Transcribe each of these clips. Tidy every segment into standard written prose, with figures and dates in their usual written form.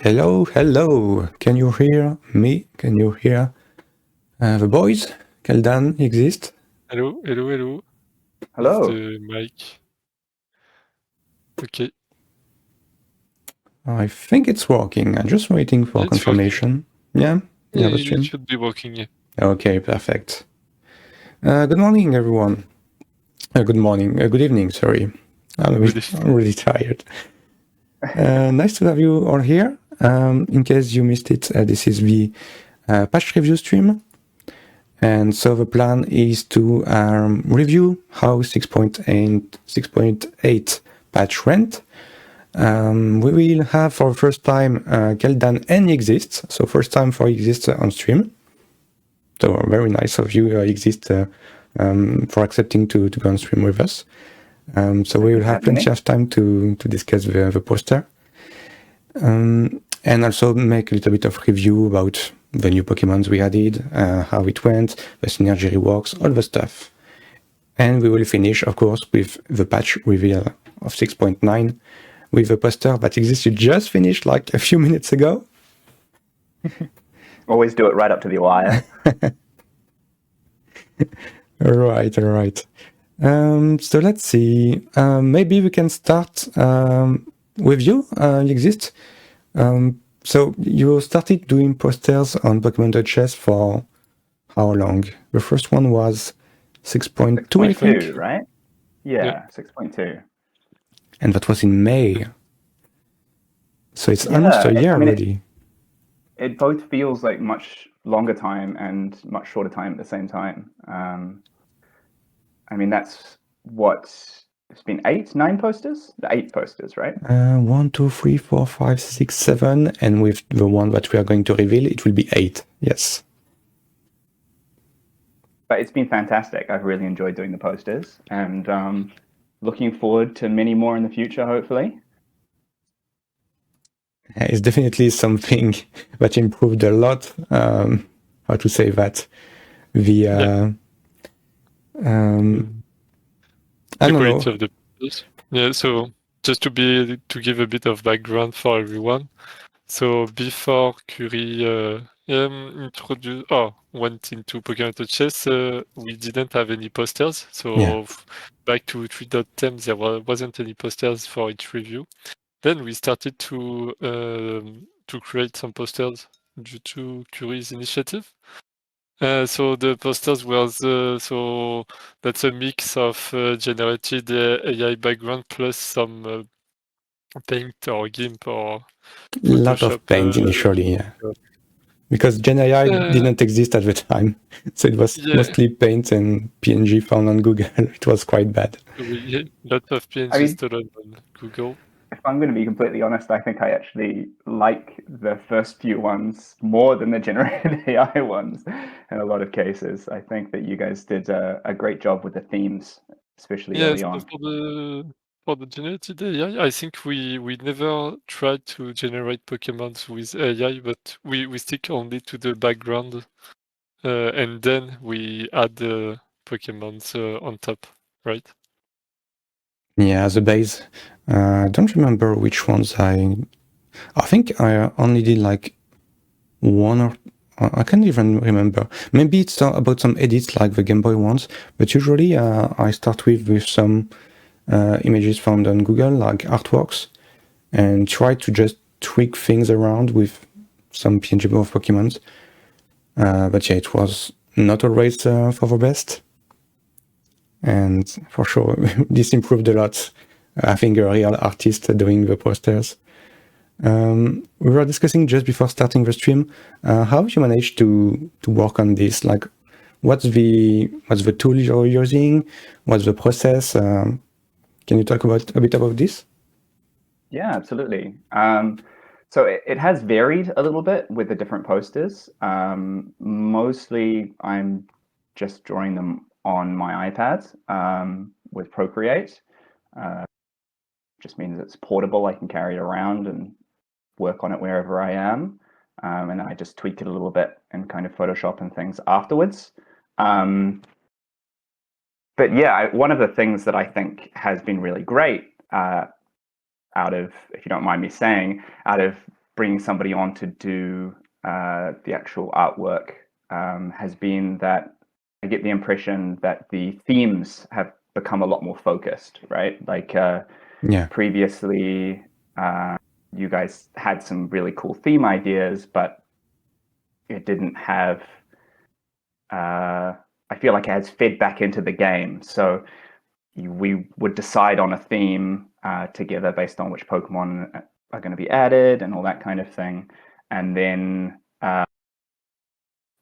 Hello, hello. Can you hear me? Can you hear the boys? Keldaan, Yixist? Hello, hello, hello. Hello. Is the mic okay? I think it's working. I'm just waiting for It's confirmation. Yeah? You have a It stream? should be working, yeah. Okay, perfect. Good morning, everyone. Good morning. Good evening, sorry. I'm really tired. Nice to have you all here. In case you missed it, this is the patch review stream. And so the plan is to review how 6.8 patch went. We will have for the first time Keldaan and Yixist. So first time for Yixist on stream. So very nice of you, Yixist, for accepting to go on stream with us. So we will have plenty of time to discuss the poster. And also make a little bit of review about the new Pokemons we added, how it went, the synergy reworks, all the stuff. And we will finish, of course, with the patch reveal of 6.9 with the poster that existed just finished like a few minutes ago. Always do it right up to the wire. All right. So let's see. Maybe we can start with you, Yixist. So you started doing posters on Pokemon.chess for how long? The first one was 6.2, I think? Right? Yeah, 6.2. And that was in May. So it's almost a year already. It both feels like much longer time and much shorter time at the same time. That's what it's been 9 posters? 8 posters, right? 1, 2, 3, 4, 5, 6, 7, and with the one that we are going to reveal, it will be 8. Yes. But it's been fantastic. I've really enjoyed doing the posters, and looking forward to many more in the future, hopefully. It's definitely something that improved a lot. How to say that? The quality of the posters. Yeah, so just to give a bit of background for everyone. So before Curie went into Pokemon.chess, we didn't have any posters. So back to 3.10, there wasn't any posters for each review. Then we started to create some posters due to Curie's initiative. So the posters was so that's a mix of generated AI background plus some paint or GIMP or Photoshop. Lot of paint initially, yeah. Because Gen AI didn't exist at the time, so it was mostly paint and PNG found on Google. It was quite bad. Lots of PNG stolen on Google. If I'm going to be completely honest, I think I actually like the first few ones more than the generated AI ones in a lot of cases. I think that you guys did a great job with the themes, especially early on. For the generated AI, I think we never tried to generate Pokemons with AI, but we stick only to the background, and then we add the Pokemons on top, right? Yeah, the base. I don't remember which ones I think I only did like one or I can't even remember. Maybe it's about some edits like the Game Boy ones, but usually I start with some images found on Google, like artworks, and try to just tweak things around with some PNG of Pokemons. But yeah, it was not always for the best. And for sure, this improved a lot. Having a real artist doing the posters. We were discussing just before starting the stream, how you managed to work on this? Like, what's the tool you're using? What's the process? Can you talk a bit about this? Yeah, absolutely. So it has varied a little bit with the different posters. Mostly, I'm just drawing them on my iPad with Procreate. Just means it's portable. I can carry it around and work on it wherever I am. And then I just tweak it a little bit and kind of Photoshop and things afterwards. But yeah, one of the things that I think has been really great out of, if you don't mind me saying, out of bringing somebody on to do the actual artwork has been that I get the impression that the themes have become a lot more focused, right? Like previously, you guys had some really cool theme ideas, but it didn't have, I feel like it has fed back into the game. So we would decide on a theme together based on which Pokemon are going to be added and all that kind of thing. And then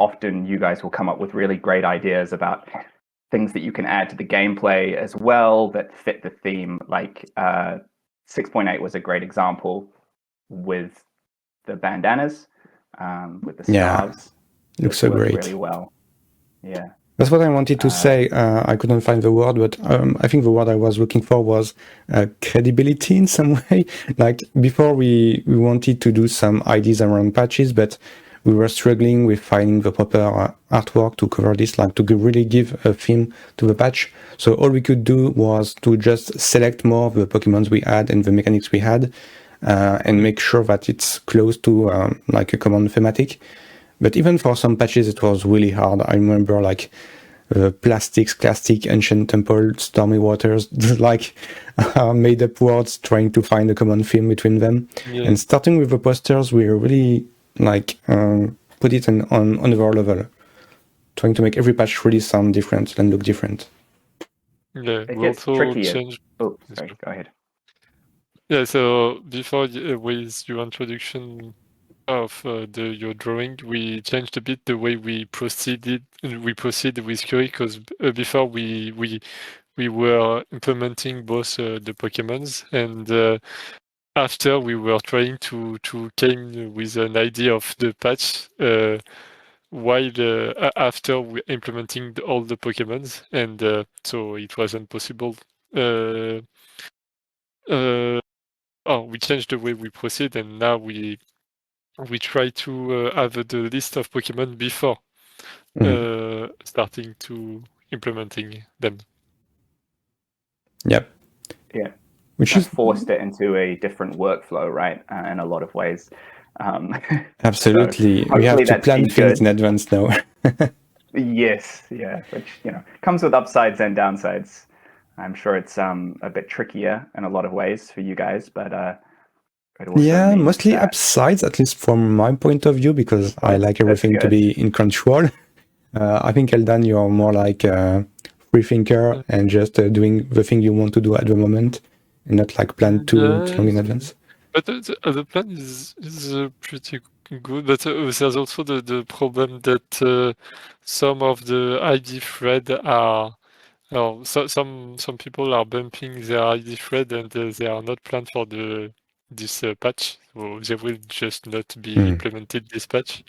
often you guys will come up with really great ideas about things that you can add to the gameplay as well that fit the theme. Like 6.8 was a great example with the bandanas, with the scarves. Looks so great. Really well. Yeah. That's what I wanted to say. I couldn't find the word, but I think the word I was looking for was credibility in some way. Like before, we wanted to do some ideas around patches, but we were struggling with finding the proper artwork to cover this, like to really give a theme to the patch. So all we could do was to just select more of the Pokemons we had and the mechanics we had, and make sure that it's close to like a common thematic. But even for some patches, it was really hard. I remember like Plastics, Classic, Ancient Temple, Stormy Waters, like made up words trying to find a common theme between them. Yeah. And starting with the posters, we really like put it on another level, trying to make every patch really sound different and look different. Yeah, it gets trickier. Oh, sorry, go ahead. Yeah, so before with your introduction of your drawing, we changed a bit the way we proceed with Curie, because before we were implementing both the Pokemons, and after we were trying to came with an idea of the patch while after we implementing all the Pokemons, and so it wasn't possible. We changed the way we proceed, and now we try to have the list of Pokemon before starting to implementing them. Yep. Yeah. Which is forced it into a different workflow, right? In a lot of ways. Absolutely. So we have to plan things in advance now. Yes. Yeah. Which, comes with upsides and downsides. I'm sure it's a bit trickier in a lot of ways for you guys, but yeah, mostly upsides, at least from my point of view, because I like everything to be in control. I think, Keldaan, you're more like a free thinker and just doing the thing you want to do at the moment and not like plan too long in advance. But the plan is pretty good, but there's also the problem that some of the ID thread are... some people are bumping their ID thread and they are not planned for this patch, so they will just not be implemented this patch.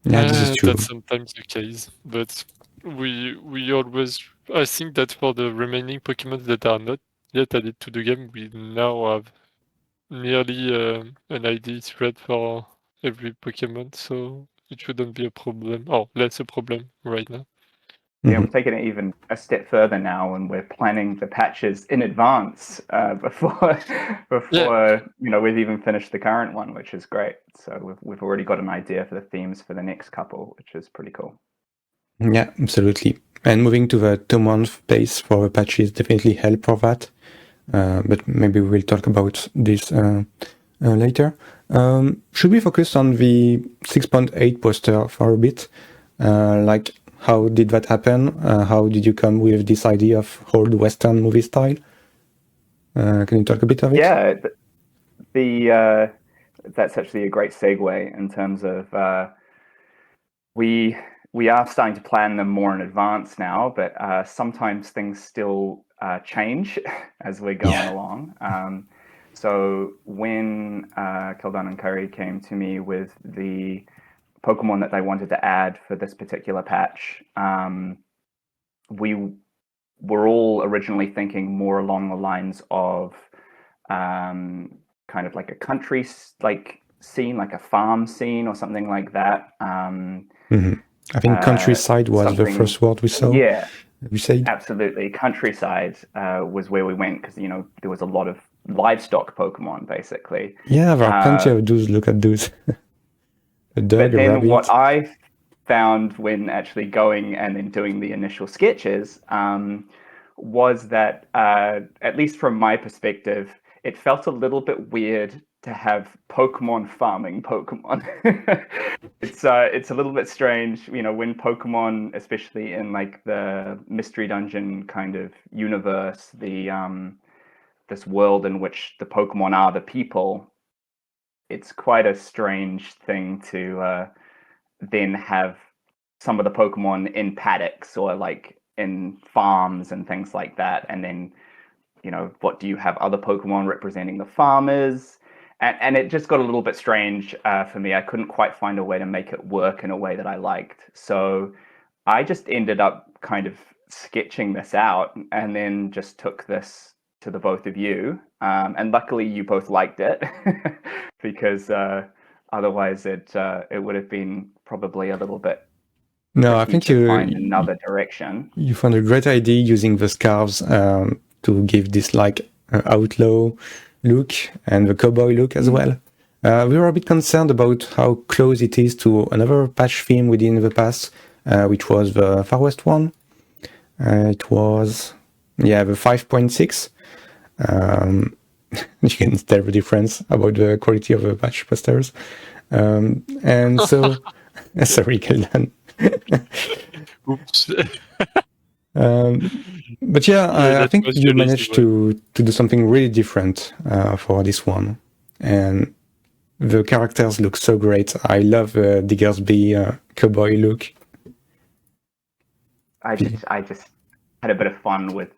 Yeah, this is true. That's sometimes the case, but we always... I think that for the remaining Pokemon that are not yet added to the game, we now have nearly an ID thread for every Pokemon, so it shouldn't be a problem, or less a problem right now. Yeah, we're taking it even a step further now, and we're planning the patches in advance before we've even finished the current one, which is great. So we've already got an idea for the themes for the next couple, which is pretty cool. Yeah, absolutely. And moving to the 2-month pace for the patches definitely help for that. But maybe we'll talk about this later. Should we focus on the 6.8 poster for a bit? Like, how did that happen? How did you come with this idea of old Western movie style? Can you talk a bit of it? Yeah, that's actually a great segue in terms of we are starting to plan them more in advance now, but sometimes things still change as we're going along. So when Keldaan and Curry came to me with the Pokemon that they wanted to add for this particular patch, we were all originally thinking more along the lines of kind of like a country scene, like a farm scene or something like that. I think countryside was the first word we saw. Yeah, we said absolutely. Countryside was where we went because there was a lot of livestock Pokemon, basically. Yeah, there are plenty of those. Look at those. A dog, But a then rabbit. what I found when actually going and then doing the initial sketches was that, at least from my perspective, it felt a little bit weird to have Pokemon farming Pokemon. It's a little bit strange, when Pokemon, especially in like the Mystery Dungeon kind of universe, this world in which the Pokemon are the people. It's quite a strange thing to then have some of the Pokemon in paddocks or like in farms and things like that. And then, what do you have other Pokemon representing the farmers? And it just got a little bit strange for me. I couldn't quite find a way to make it work in a way that I liked. So I just ended up kind of sketching this out and then just took this to the both of you. And luckily you both liked it because otherwise it would have been probably a little bit No, I tricky think to find another direction. you found a great idea using the scarves to give this like outlaw look and the cowboy look as well. We were a bit concerned about how close it is to another patch theme within the past, which was the Far West one. It was, the 5.6. You can tell the difference about the quality of the patch posters. And so, sorry, Keldaan. Oops. But I think was you really managed to do something really different for this one. And the characters look so great. I love Diggersby cowboy look. I just had a bit of fun with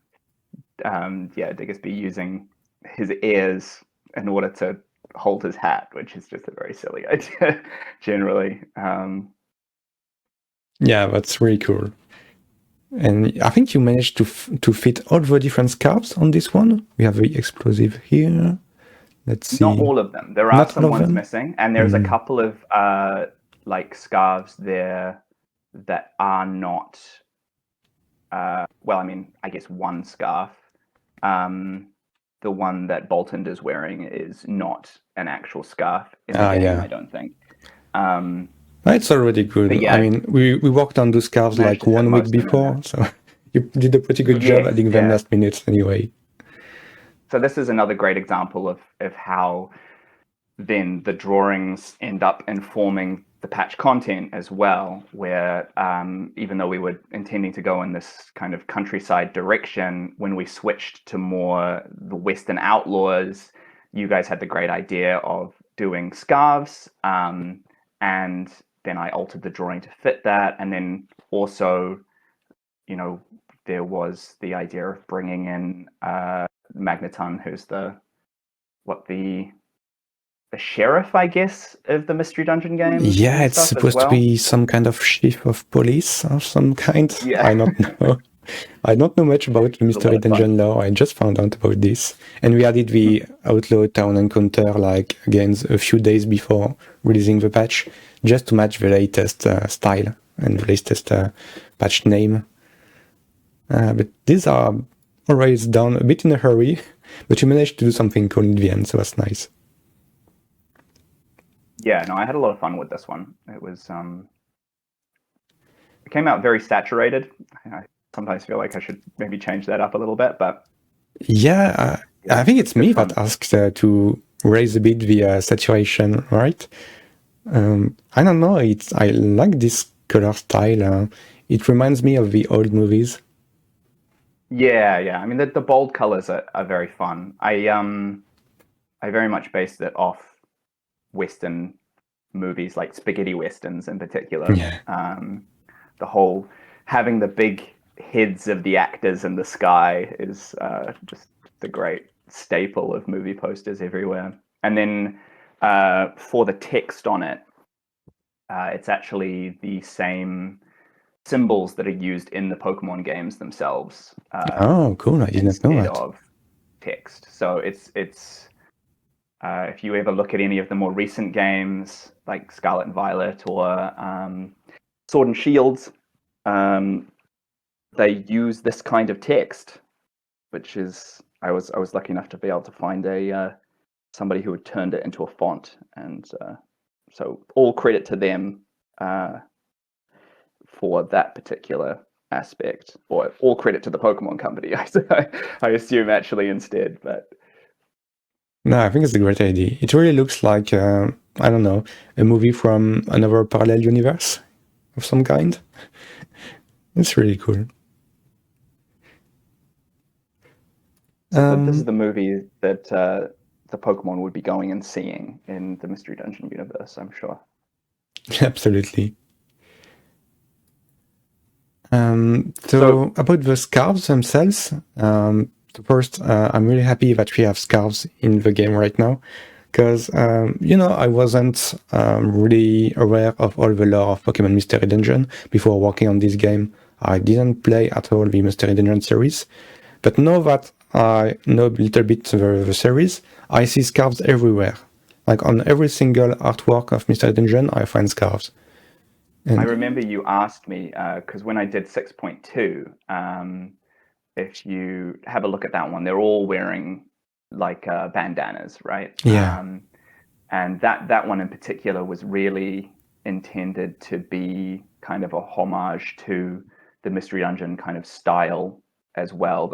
Diggersby using his ears in order to hold his hat, which is just a very silly idea generally. Yeah, that's really cool. And I think you managed to fit all the different scarves on this one. We have the explosive here. Let's see. Not all of them. There are Not some all of ones them? missing, and there's a couple of like scarves there that are not. Well, I mean, I guess one scarf. The one that Boltund is wearing is not an actual scarf in the game, I don't think. It's already good. Yeah, I mean, we worked on those scarves like 1 week before, so you did a pretty good job adding them last minute anyway. So this is another great example of how then the drawings end up informing the patch content as well, where even though we were intending to go in this kind of countryside direction, when we switched to more the Western outlaws, you guys had the great idea of doing scarves, and then I altered the drawing to fit that. And then also, there was the idea of bringing in Magneton, who's the sheriff, I guess, of the Mystery Dungeon game. Yeah, it's supposed to be some kind of chief of police of some kind. Yeah. I don't know. I don't know much about the Mystery Dungeon lore. I just found out about this. And we added the Outlaw Town Encounter, like, again, a few days before releasing the patch, just to match the latest style and the latest patch name. But these are always done a bit in a hurry, but you managed to do something cool in the end, so that's nice. Yeah, no, I had a lot of fun with this one. It was, it came out very saturated. I sometimes feel like I should maybe change that up a little bit, but... Yeah, I think it's me that asked to raise a bit the saturation, right? I don't know, I like this color style. It reminds me of the old movies. Yeah. I mean, the bold colors are very fun. I very much based it off Western movies, like spaghetti westerns in particular. Yeah. The whole having the big heads of the actors in the sky is just the great staple of movie posters everywhere. And then for the text on it, it's actually the same symbols that are used in the Pokemon games themselves. Oh, cool! I didn't know that. Instead of text, so it's if you ever look at any of the more recent games like Scarlet and Violet or Sword and Shield, they use this kind of text, which is I was lucky enough to be able to find somebody who had turned it into a font, and so all credit to them for that particular aspect, or all credit to the Pokemon Company, I assume actually instead. But no, I think it's a great idea. It really looks like I don't know, a movie from another parallel universe of some kind. It's really cool. this is the movie that the Pokemon would be going and seeing in the Mystery Dungeon universe, I'm sure. Absolutely. So about the scarves themselves, first, I'm really happy that we have scarves in the game right now, because, I wasn't really aware of all the lore of Pokemon Mystery Dungeon before working on this game. I didn't play at all the Mystery Dungeon series, but now that I know a little bit the series, I see scarves everywhere. Like on every single artwork of Mystery Dungeon, I find scarves. And I remember you asked me, because when I did 6.2, if you have a look at that one, they're all wearing like bandanas, right? Yeah. And that one in particular was really intended to be kind of a homage to the Mystery Dungeon kind of style as well.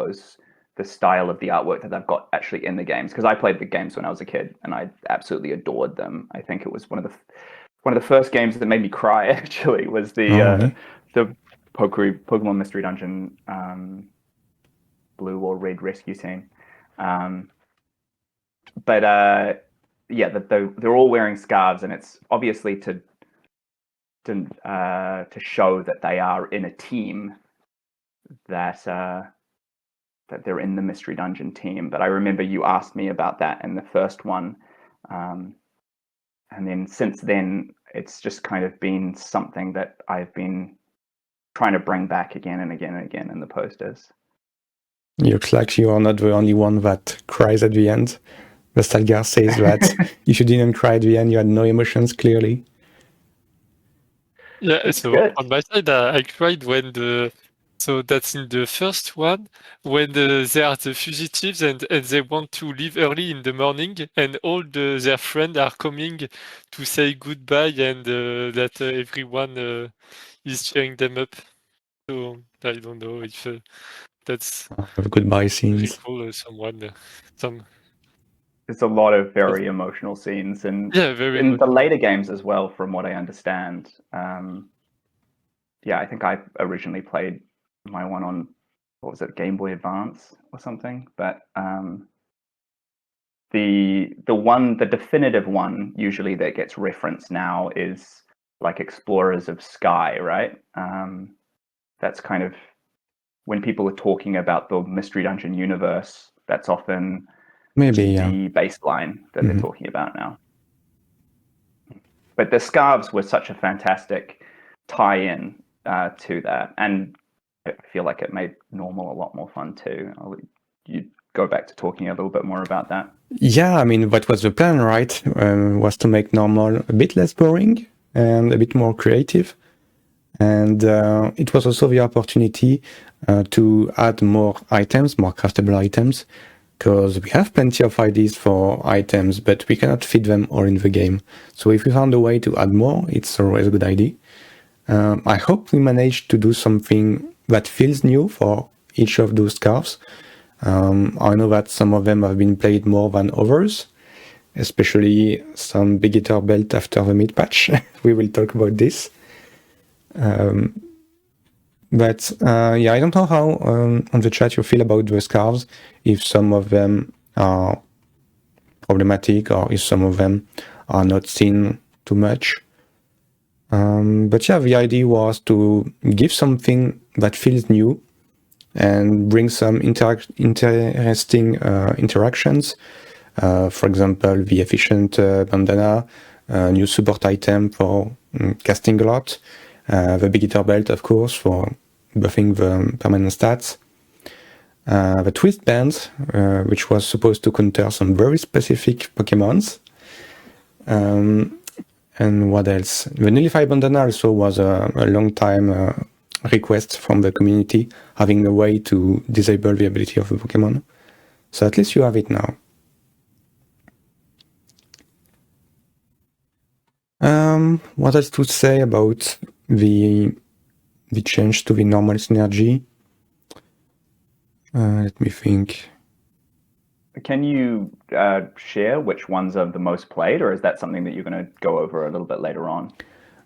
The style of the artwork that they've got actually in the games, because I played the games when I was a kid and I absolutely adored them. I think it was one of the first games that made me cry. Actually, was the Pokemon Mystery Dungeon Blue or Red Rescue Team. But they're all wearing scarves, and it's obviously to show that they are in a team, that they're in the Mystery Dungeon team. But I remember you asked me about that in the first one, and then since then it's just kind of been something that I've been trying to bring back again and again and again in the posters. It looks like you are not the only one that cries at the end. Nostalgia says that if you didn't cry at the end, you had no emotions, clearly. Yeah, It's so good. on my side, I cried when so that's in the first one, when they are the fugitives and they want to leave early in the morning, and all their friends are coming to say goodbye, and that everyone is cheering them up. So I don't know if that's Goodbye scenes. recall some. There's a lot of very emotional scenes, and Yeah, very in the emotional. later games as well, from what I understand. I think I originally played my one on, what was it, Game Boy Advance or something. But the definitive one usually that gets referenced now is like Explorers of Sky, right? That's kind of when people are talking about the Mystery Dungeon universe, that's often the baseline that they're talking about now. But the scarves were such a fantastic tie-in to that, and I feel like it made normal a lot more fun too. You go back to talking a little bit more about that. Yeah, I mean, that was the plan, right? Was to make normal a bit less boring and a bit more creative. And it was also the opportunity to add more items, more craftable items, because we have plenty of ideas for items, but we cannot fit them all in the game. So if we found a way to add more, it's always a good idea. I hope we managed to do something that feels new for each of those scarves. I know that some of them have been played more than others, especially some beginner belt after the mid patch. We will talk about this. But I don't know how on the chat you feel about the scarves, if some of them are problematic or if some of them are not seen too much. But the idea was to give something that feels new and bring some interesting interactions. For example, the efficient bandana, new support item for casting a lot, the beginner belt, of course, for buffing the permanent stats, the twist band, which was supposed to counter some very specific Pokemons. And what else? The Nullify bandana also was a long time request from the community, having a way to disable the ability of the Pokemon. So at least you have it now. What else to say about the change to the normal synergy? Let me think. Can you share which ones are the most played, or is that something that you're going to go over a little bit later on?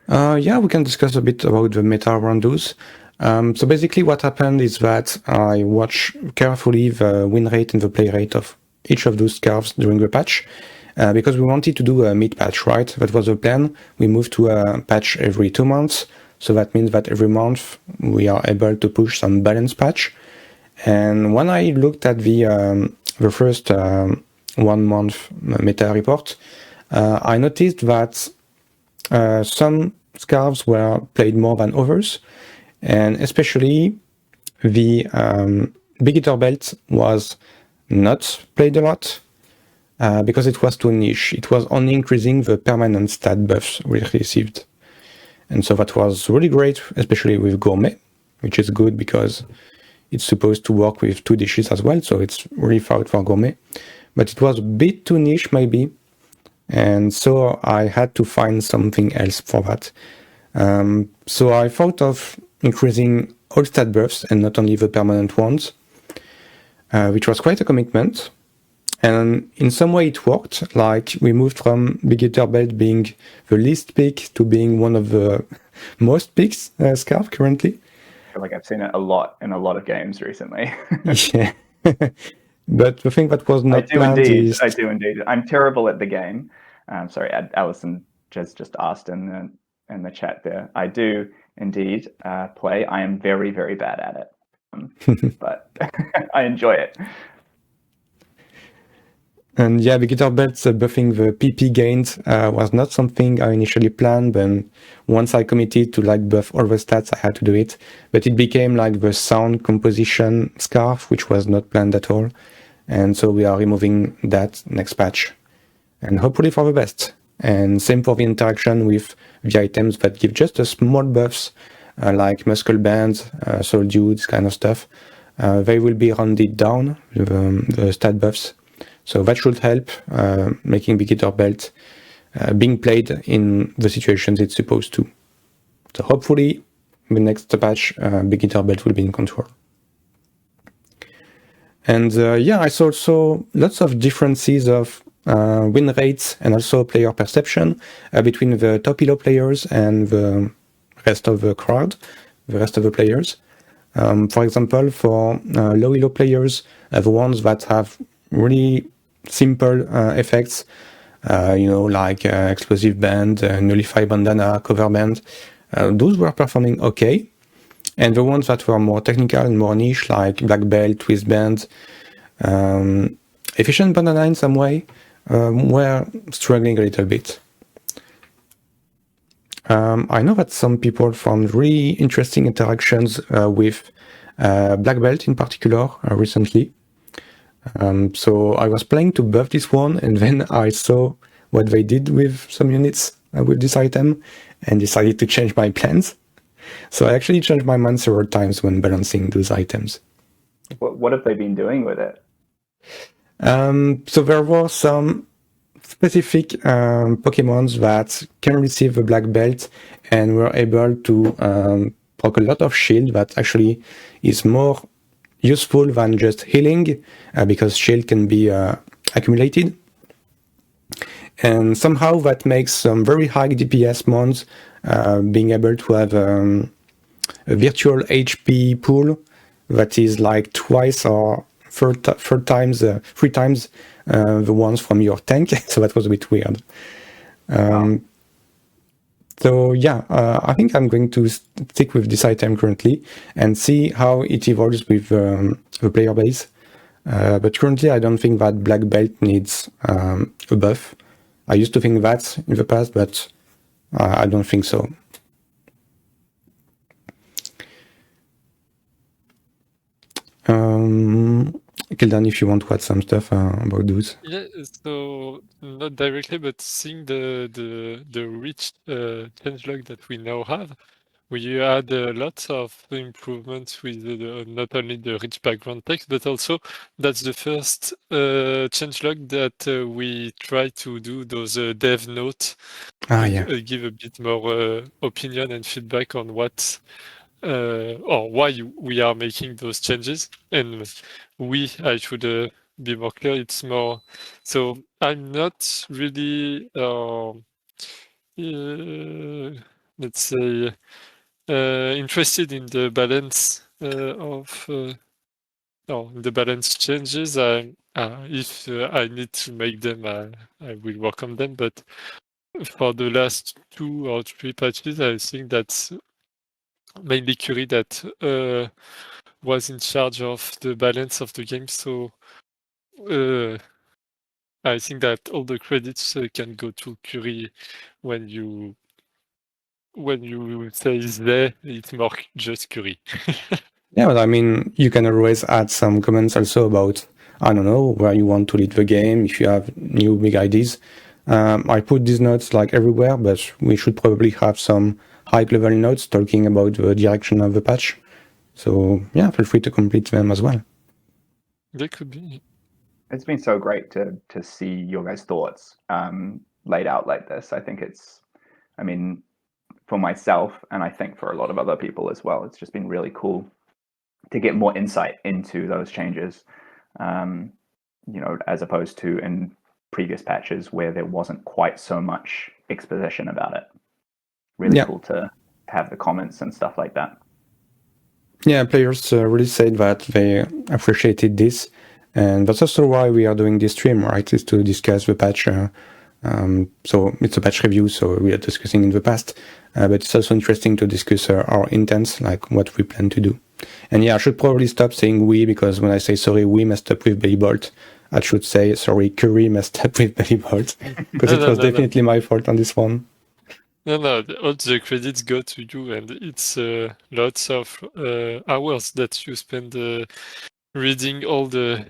Yeah, we can discuss a bit about the meta around those. So basically what happened is that I watched carefully the win rate and the play rate of each of those scarves during the patch, because we wanted to do a mid patch, right? That was the plan. We moved to a patch every 2 months. So that means that every month we are able to push some balance patch. And when I looked at the first 1 month meta report, I noticed that some scarves were played more than others, and especially the Beginner Belt was not played a lot because it was too niche. It was only increasing the permanent stat buffs we received. And so that was really great, especially with Gourmet, which is good because it's supposed to work with 2 dishes as well, so it's really fought for Gourmet. But it was a bit too niche, maybe, and so I had to find something else for that. So I thought of increasing all stat buffs and not only the permanent ones, which was quite a commitment. And in some way it worked. Like we moved from Beginner Belt being the least pick to being one of the most picked scarf currently. I feel like I've seen it a lot in a lot of games recently. Yeah. But the thing that was not planned is... I do indeed. I'm terrible at the game. Sorry, Alison just asked in the chat there. I do indeed play. I am very, very bad at it, but I enjoy it. And yeah, Beginner Belt buffing the PP gains was not something I initially planned, but once I committed to like buff all the stats, I had to do it. But it became like the sound composition scarf, which was not planned at all. And so we are removing that next patch. And hopefully for the best. And same for the interaction with the items that give just a small buffs, like muscle bands, soul dew, this kind of stuff. They will be rounded down, the stat buffs. So that should help making Beginner Belt being played in the situations it's supposed to. So hopefully, the next patch, Beginner Belt will be in control. And yeah, I saw also lots of differences of win rates and also player perception between the top elo players and the rest of the crowd, the rest of the players. For example, for low elo players, the ones that have really simple effects, like explosive band, nullify bandana, cover band, those were performing okay. And the ones that were more technical and more niche, like black belt, twist band, efficient bandana in some way, were struggling a little bit. I know that some people found really interesting interactions with black belt in particular recently. So I was planning to buff this one, and then I saw what they did with some units with this item and decided to change my plans. So I actually changed my mind several times when balancing those items. What have they been doing with it? So there were some specific Pokemons that can receive the black belt and were able to proc a lot of shield that actually is more useful than just healing, because shield can be accumulated. And somehow that makes some very high DPS mons being able to have a virtual HP pool that is like twice or three times the ones from your tank. So that was a bit weird. So yeah, I think I'm going to stick with this item currently and see how it evolves with the player base. But currently I don't think that black belt needs a buff. I used to think that in the past, but I don't think so. Keldaan, if you want to add some stuff about those. Yeah, so not directly, but seeing the rich changelog that we now have, we had lots of improvements with not only the rich background text, but also that's the first changelog that we try to do those dev notes and give a bit more opinion and feedback on what or why we are making those changes. And I should be more clear, it's more, so I'm not really, let's say, interested in the balance the balance changes. If I need to make them, I will work on them. But for the last 2 or 3 patches, I think that's mainly Curie that was in charge of the balance of the game. So I think that all the credits can go to Curie when you say they, it's more just Curie. Yeah, but I mean, you can always add some comments also about, I don't know, where you want to lead the game, if you have new big ideas. I put these notes like everywhere, but we should probably have some high-level notes talking about the direction of the patch. So yeah, feel free to complete them as well. That could be. It's been so great to see your guys' thoughts laid out like this. I think I mean, for myself, and I think for a lot of other people as well, it's just been really cool to get more insight into those changes, as opposed to in previous patches where there wasn't quite so much exposition about it. Really cool to have the comments and stuff like that. Yeah, players really said that they appreciated this, and that's also why we are doing this stream, right? Is to discuss the patch. So it's a patch review, so we are discussing in the past, but it's also interesting to discuss our intents, like what we plan to do. And yeah, I should probably stop saying we, because when I say sorry, we messed up with Belly Bolt, I should say sorry, Curry messed up with Belly Bolt, because it was definitely my fault on this one. No, all the credits go to you, and it's lots of hours that you spend reading all the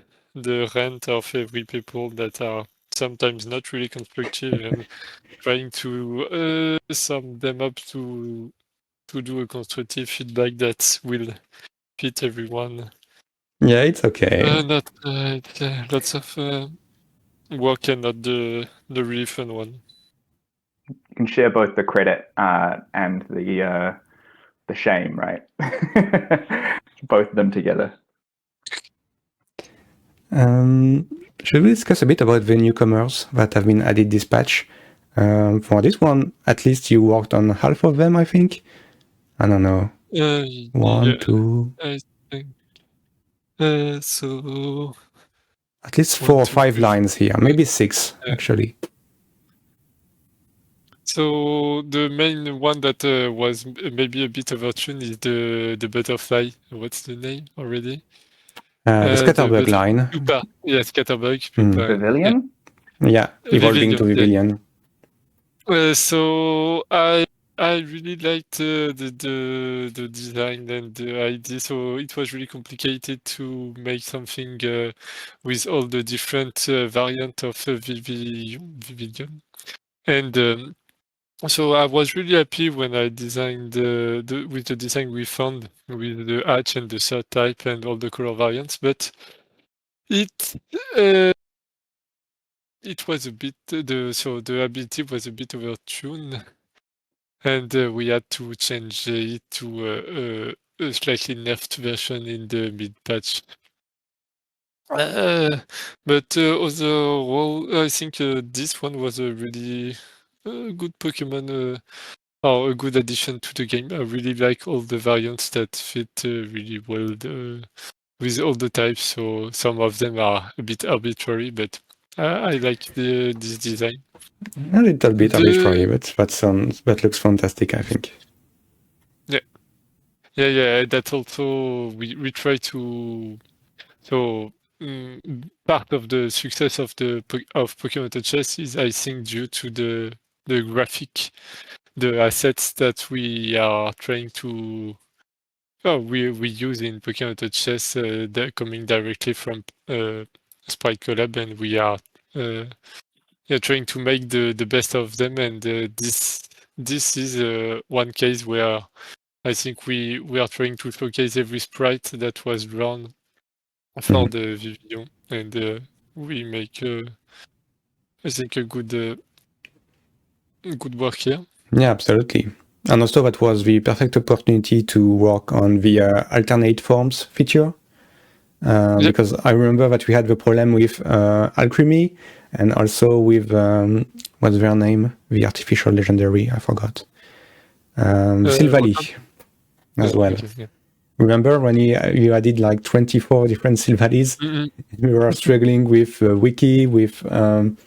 rant of every people that are sometimes not really constructive and trying to sum them up to do a constructive feedback that will fit everyone. Yeah, it's okay. Lots of work and not the really fun one. You can share both the credit and the shame, right? Both of them together. Should we discuss a bit about the newcomers that have been added this patch? For this one, at least you worked on half of them, I think. I don't know. 1, 2. I think so. At least 4 or 5 lines here, maybe 6 actually. So the main one that was maybe a bit overtuned is the butterfly. What's the name already? The Scatterbug line. Pupa. Yeah, Scatterbug. Pupa. Pavilion? Yeah, evolving to Pavilion. So I really liked the design and the idea. So it was really complicated to make something with all the different variant of Vivillon. And so I was really happy when I designed with the design we found with the hatch and the third type and all the color variants, but it was a bit the ability was a bit overtuned, and we had to change it to a slightly nerfed version in the mid patch. But overall, I think this one was a really good Pokemon. Or a good addition to the game. I really like all the variants that fit really well with all the types. So some of them are a bit arbitrary, but I like this design. A little bit arbitrary, but that looks fantastic, I think. Yeah. That also we try to. So part of the success of Pokemon Chess is, I think, due to the graphic. The assets that we are trying to we use in Pokemon Chess they're coming directly from Sprite Collab, and we are trying to make the best of them, and this is one case where I think we are trying to showcase every sprite that was drawn for the video, and we make I think a good work here. Yeah, absolutely. And also that was the perfect opportunity to work on the alternate forms feature. Because I remember that we had the problem with Alchemy and also with, what's their name? The artificial legendary, I forgot. Sylvali as well. Okay, yeah. Remember when you added like 24 different Sylvalis? We were struggling with wiki, with the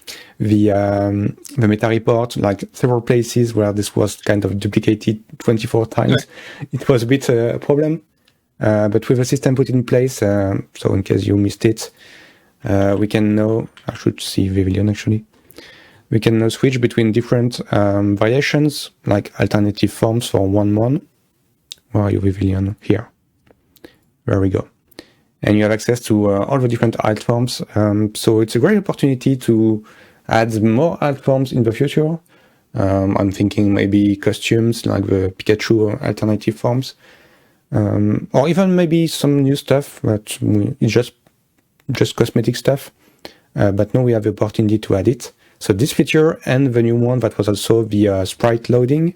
meta report, like several places where this was kind of duplicated 24 times. It was a bit a problem. But with a system put in place, so in case you missed it, we can now, I should see Vivilion actually. We can now switch between different variations, like alternative forms for one mon. Where are you, Vivilion? Here. There we go. And you have access to all the different alt forms. So it's a great opportunity to add more alt forms in the future. I'm thinking maybe costumes like the Pikachu alternative forms. Or even maybe some new stuff, but it's just cosmetic stuff. But now we have the opportunity to add it. So this feature and the new one that was also the sprite loading,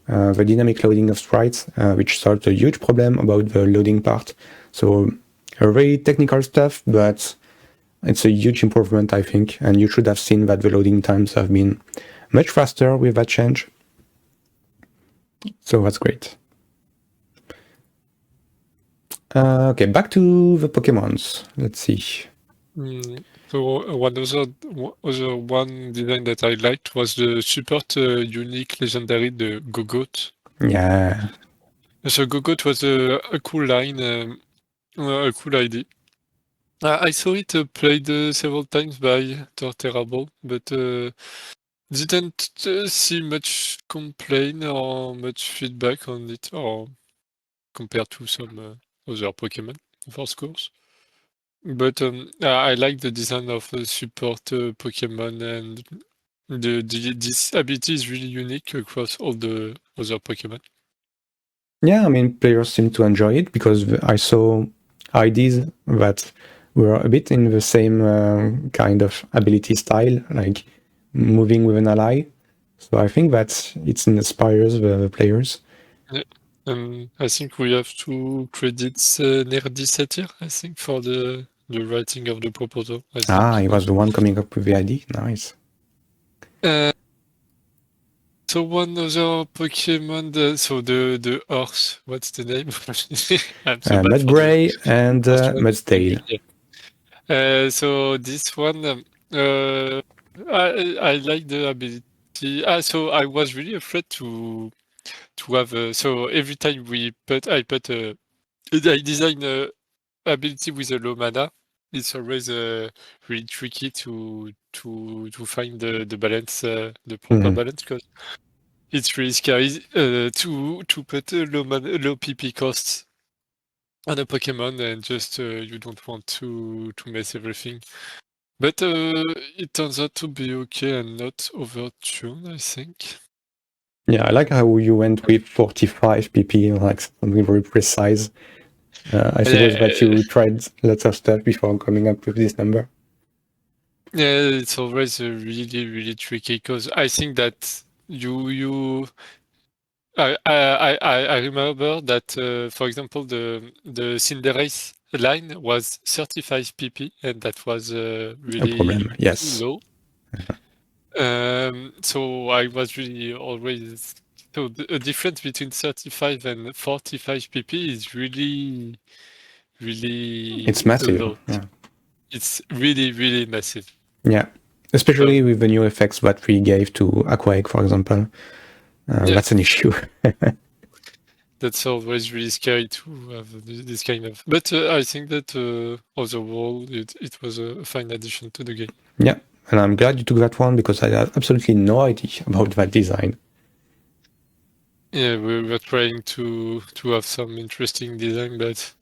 the dynamic loading of sprites, which solved a huge problem about the loading part. So a very technical stuff, but it's a huge improvement, I think. And you should have seen that the loading times have been much faster with that change. So that's great. Okay, back to the Pokemons. Let's see. So one design that I liked was the support unique legendary, the Gogot. Yeah. So Gogot was a cool line, a cool idea. I saw it played several times by Torterable, but didn't see much complaint or much feedback on it, or compared to some other Pokemon, of course. But I like the design of support Pokemon, and this ability is really unique across all the other Pokemon. Yeah, I mean, players seem to enjoy it because I saw IDs that were a bit in the same kind of ability style, like moving with an ally. So I think that it inspires the players. Yeah. I think we have to credit Nerdy Satyr, I think, for the writing of the proposal. I think. He was the one coming up with the ID. Nice. So one other Pokemon, so the horse, what's the name? I'm so bad for Mudbray and Mudsdale. Yeah. So this one, I like the ability. So I was really afraid to have. So every time I design a ability with a low mana, it's always really tricky to find the balance, the proper balance, because it's really scary to put a low PP cost on a Pokemon, and just you don't want to mess everything. But it turns out to be okay and not overtuned, I think. Yeah, I like how you went with 45 PP, like something very precise. I suppose that you tried lots of stuff before coming up with this number. Yeah, it's always really, really tricky, because I think that I remember that, for example, the Cinderace line was 35 PP, and that was really yes. low. So I was really always... So the difference between 35 and 45 PP is really, really... It's massive. low. Yeah. It's really, really massive. Yeah, especially with the new effects that we gave to Aquake, for example. That's an issue. That's always really scary to have this kind of... But I think that overall it was a fine addition to the game. Yeah, and I'm glad you took that one because I had absolutely no idea about that design. Yeah, we were trying to have some interesting design, but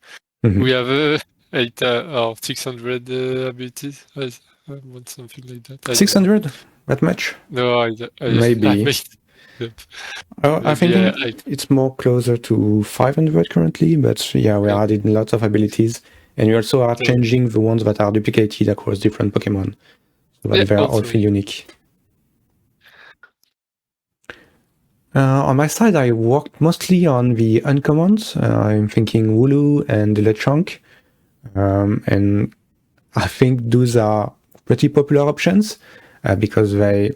we have 8 or 600 abilities. I want something like that. 600? That much? No, Maybe. I think it's more closer to 500 currently, but yeah, we are adding lots of abilities, and we also are changing the ones that are duplicated across different Pokemon, so that they are all feel unique. On my side, I worked mostly on the uncommons. I'm thinking Wooloo and Lechonk, and I think those are pretty popular options because they,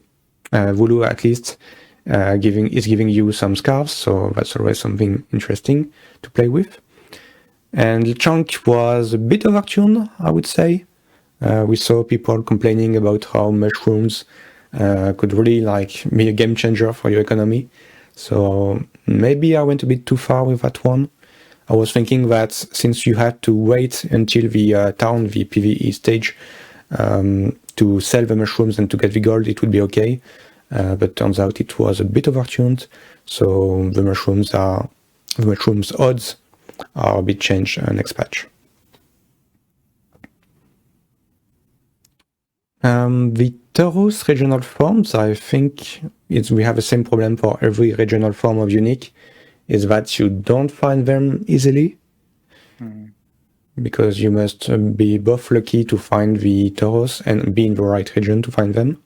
Wooloo at least, is giving you some scarves, so that's always something interesting to play with. And Lechonk was a bit overtuned, I would say. We saw people complaining about how mushrooms could really be a game changer for your economy. So maybe I went a bit too far with that one. I was thinking that since you had to wait until the town, the PvE stage, to sell the mushrooms and to get the gold, it would be okay. But turns out it was a bit overtuned. So the mushrooms odds are a bit changed next patch. The Tauros regional forms, I think we have the same problem for every regional form of unique, is that you don't find them easily. Because you must be both lucky to find the Tauros and be in the right region to find them.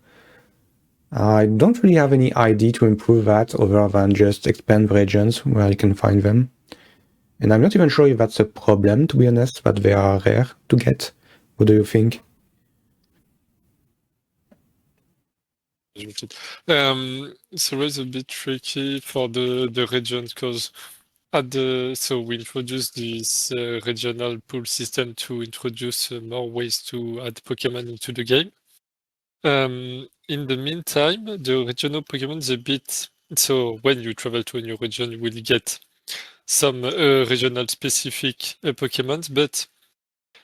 I don't really have any idea to improve that other than just expand the regions where you can find them. And I'm not even sure if that's a problem, to be honest, that they are rare to get. What do you think? It's always a bit tricky for the regions because so we introduced this regional pool system to introduce more ways to add Pokemon into the game. In the meantime, the regional Pokemon is a bit... So when you travel to a new region, you will get some regional specific Pokemon, but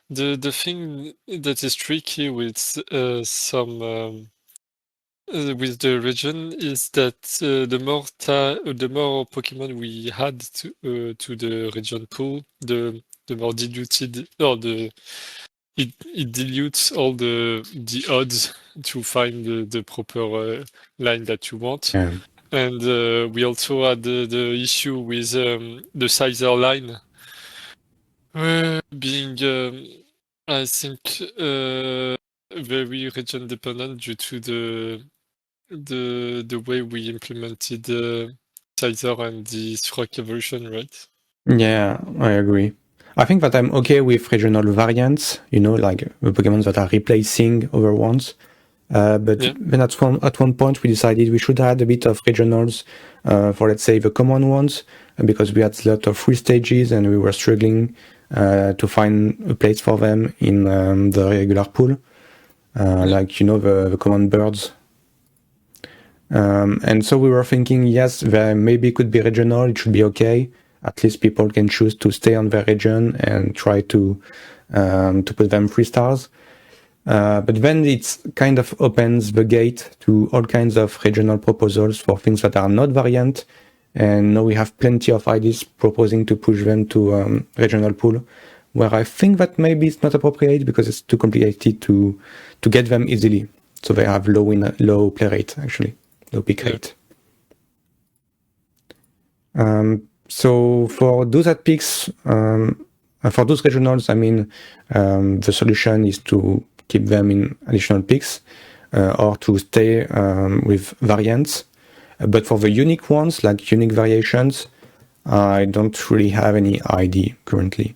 the thing that is tricky with with the region is that the more Pokemon we add to the region pool, the more diluted, or it dilutes all the odds to find the proper line that you want. Yeah. And we also had the issue with the Sizer line being, I think, very region dependent due to the way we implemented Sizer and the Rock evolution, right? Yeah, I agree. I think that I'm okay with regional variants, like the Pokemon that are replacing other ones. But then at one point we decided we should add a bit of regionals for, let's say, the common ones, because we had a lot of free stages and we were struggling to find a place for them in the regular pool, like, the common birds. And so we were thinking, yes, there maybe could be regional, it should be okay. At least people can choose to stay on their region and try to put them 3 stars. But then it kind of opens the gate to all kinds of regional proposals for things that are not variant. And now we have plenty of ideas proposing to push them to regional pool, where I think that maybe it's not appropriate because it's too complicated to get them easily. So they have low play rate, actually, low pick rate. So for those that picks, for those regionals, I mean, the solution is to keep them in additional picks or to stay with variants. But for the unique ones, like unique variations, I don't really have any idea currently.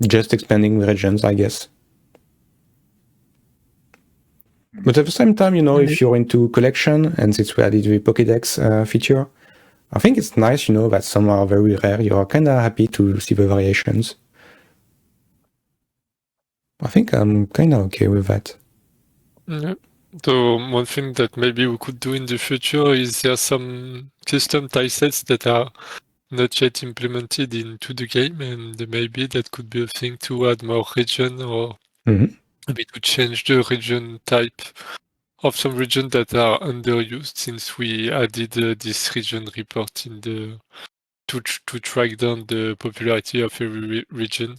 Just expanding the regions, I guess. But at the same time, if you're into collection, and since we added the Pokédex feature, I think it's nice, that some are very rare. You're kind of happy to see the variations. I think I'm kind of okay with that. Yeah. So one thing that maybe we could do in the future is there are some custom tilesets that are not yet implemented into the game, and maybe that could be a thing to add more region, or maybe to change the region type of some regions that are underused, since we added this region report to track down the popularity of every region.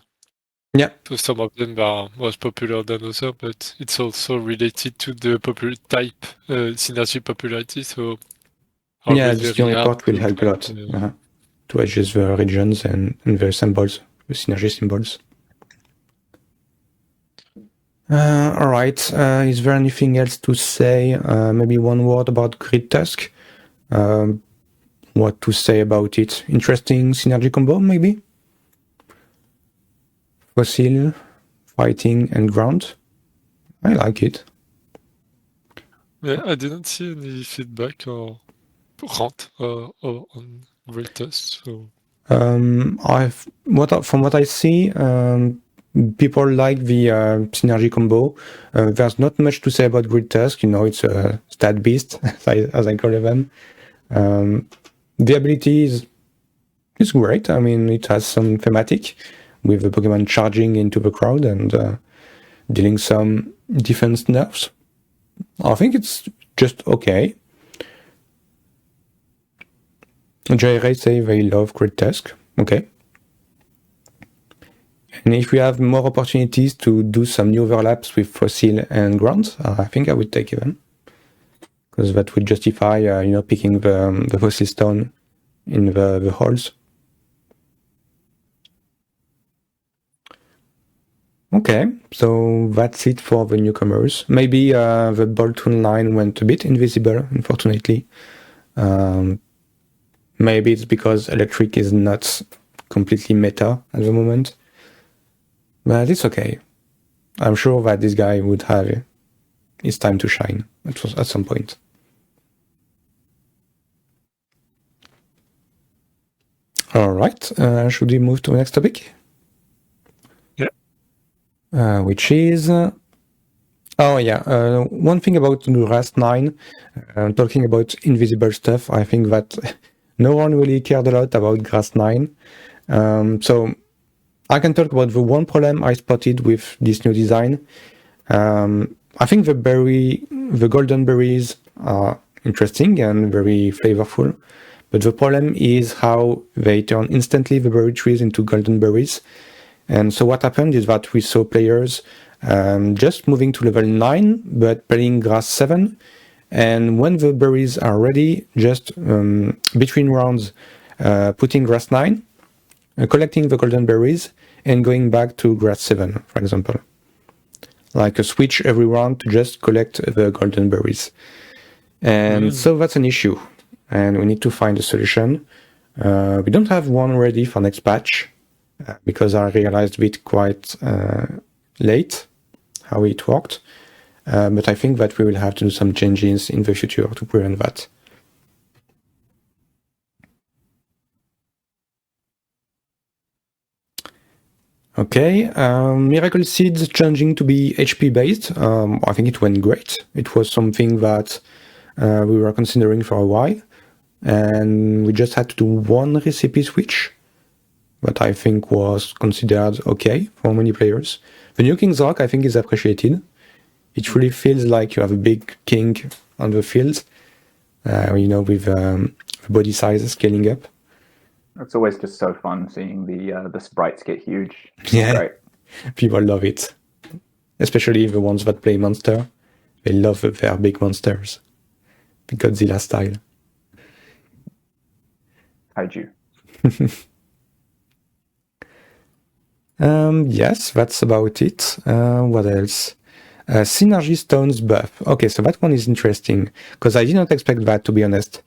Yeah. So some of them are more popular than others, but it's also related to the popular type synergy popularity. So Yeah, just the only part will help a lot to adjust the regions and the symbols, the synergy symbols. All right. Is there anything else to say? Maybe one word about Grid Tusk. What to say about it? Interesting synergy combo, maybe? Fossil, fighting, and ground. I like it. Yeah, I didn't see any feedback or rant on Grid Tusk. So. From what I see, people like the synergy combo. There's not much to say about Grid Tusk. It's a stat beast, as I call them. The ability is great. I mean, it has some thematic with the Pokemon charging into the crowd and dealing some defense nerfs. I think it's just okay. J-Ray say they love Grid Tusk. Okay. And if we have more opportunities to do some new overlaps with Fossil and Ground, I think I would take them. Because that would justify, picking the Fossil Stone in the holes. Okay, so that's it for the newcomers. Maybe the Boltund line went a bit invisible, unfortunately. Maybe it's because Electric is not completely meta at the moment. But it's okay. I'm sure that this guy would have his time to shine at some point. All right, should we move to the next topic? Yeah. Which is... one thing about Grass 9, talking about invisible stuff, I think that no one really cared a lot about Grass 9. So I can talk about the one problem I spotted with this new design. I think the golden berries are interesting and very flavorful, but the problem is how they turn instantly the berry trees into golden berries. And so what happened is that we saw players just moving to level 9, but playing Grass 7. And when the berries are ready, just between rounds, putting Grass 9, collecting the golden berries, and going back to Grass 7, for example. Like a switch every round to just collect the golden berries. And so that's an issue. And we need to find a solution. We don't have one ready for next patch, because I realized it quite late how it worked. But I think that we will have to do some changes in the future to prevent that. Okay, Miracle Seeds changing to be HP based. I think it went great. It was something that we were considering for a while, and we just had to do one recipe switch that I think was considered okay for many players. The new King's Rock, I think, is appreciated. It really feels like you have a big king on the field, with the body size scaling up. It's always just so fun seeing the sprites get huge. Yeah, great. People love it, especially the ones that play monster. They love their big monsters, the Godzilla style. Kaiju. Yes, that's about it. What else? Synergy Stones buff. Okay, so that one is interesting, because I did not expect that, to be honest.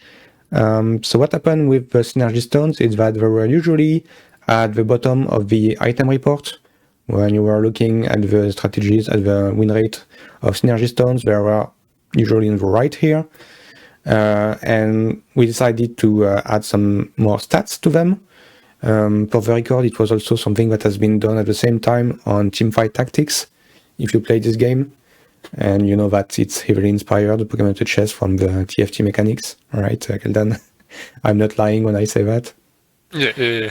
So what happened with the Synergy Stones is that they were usually at the bottom of the item report. When you were looking at the strategies, at the win rate of Synergy Stones, they were usually in the right here. And we decided to add some more stats to them. For the record, it was also something that has been done at the same time on Teamfight Tactics, if you play this game. And you know that it's heavily inspired, the Pokemon to chess, from the TFT mechanics. All right, Keldaan. I'm not lying when I say that. Yeah.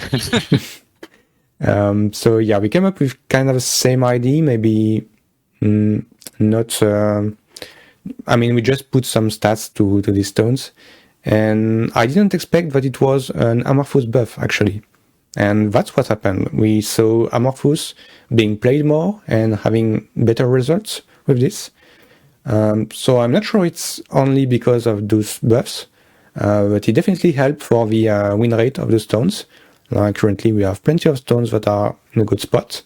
So yeah, we came up with kind of the same idea, maybe not... we just put some stats to these stones. And I didn't expect that it was an Amorphous buff, actually. And that's what happened. We saw Amorphous being played more and having better results with this. So I'm not sure it's only because of those buffs. but it definitely helped for the win rate of the stones. Currently, we have plenty of stones that are in a good spot.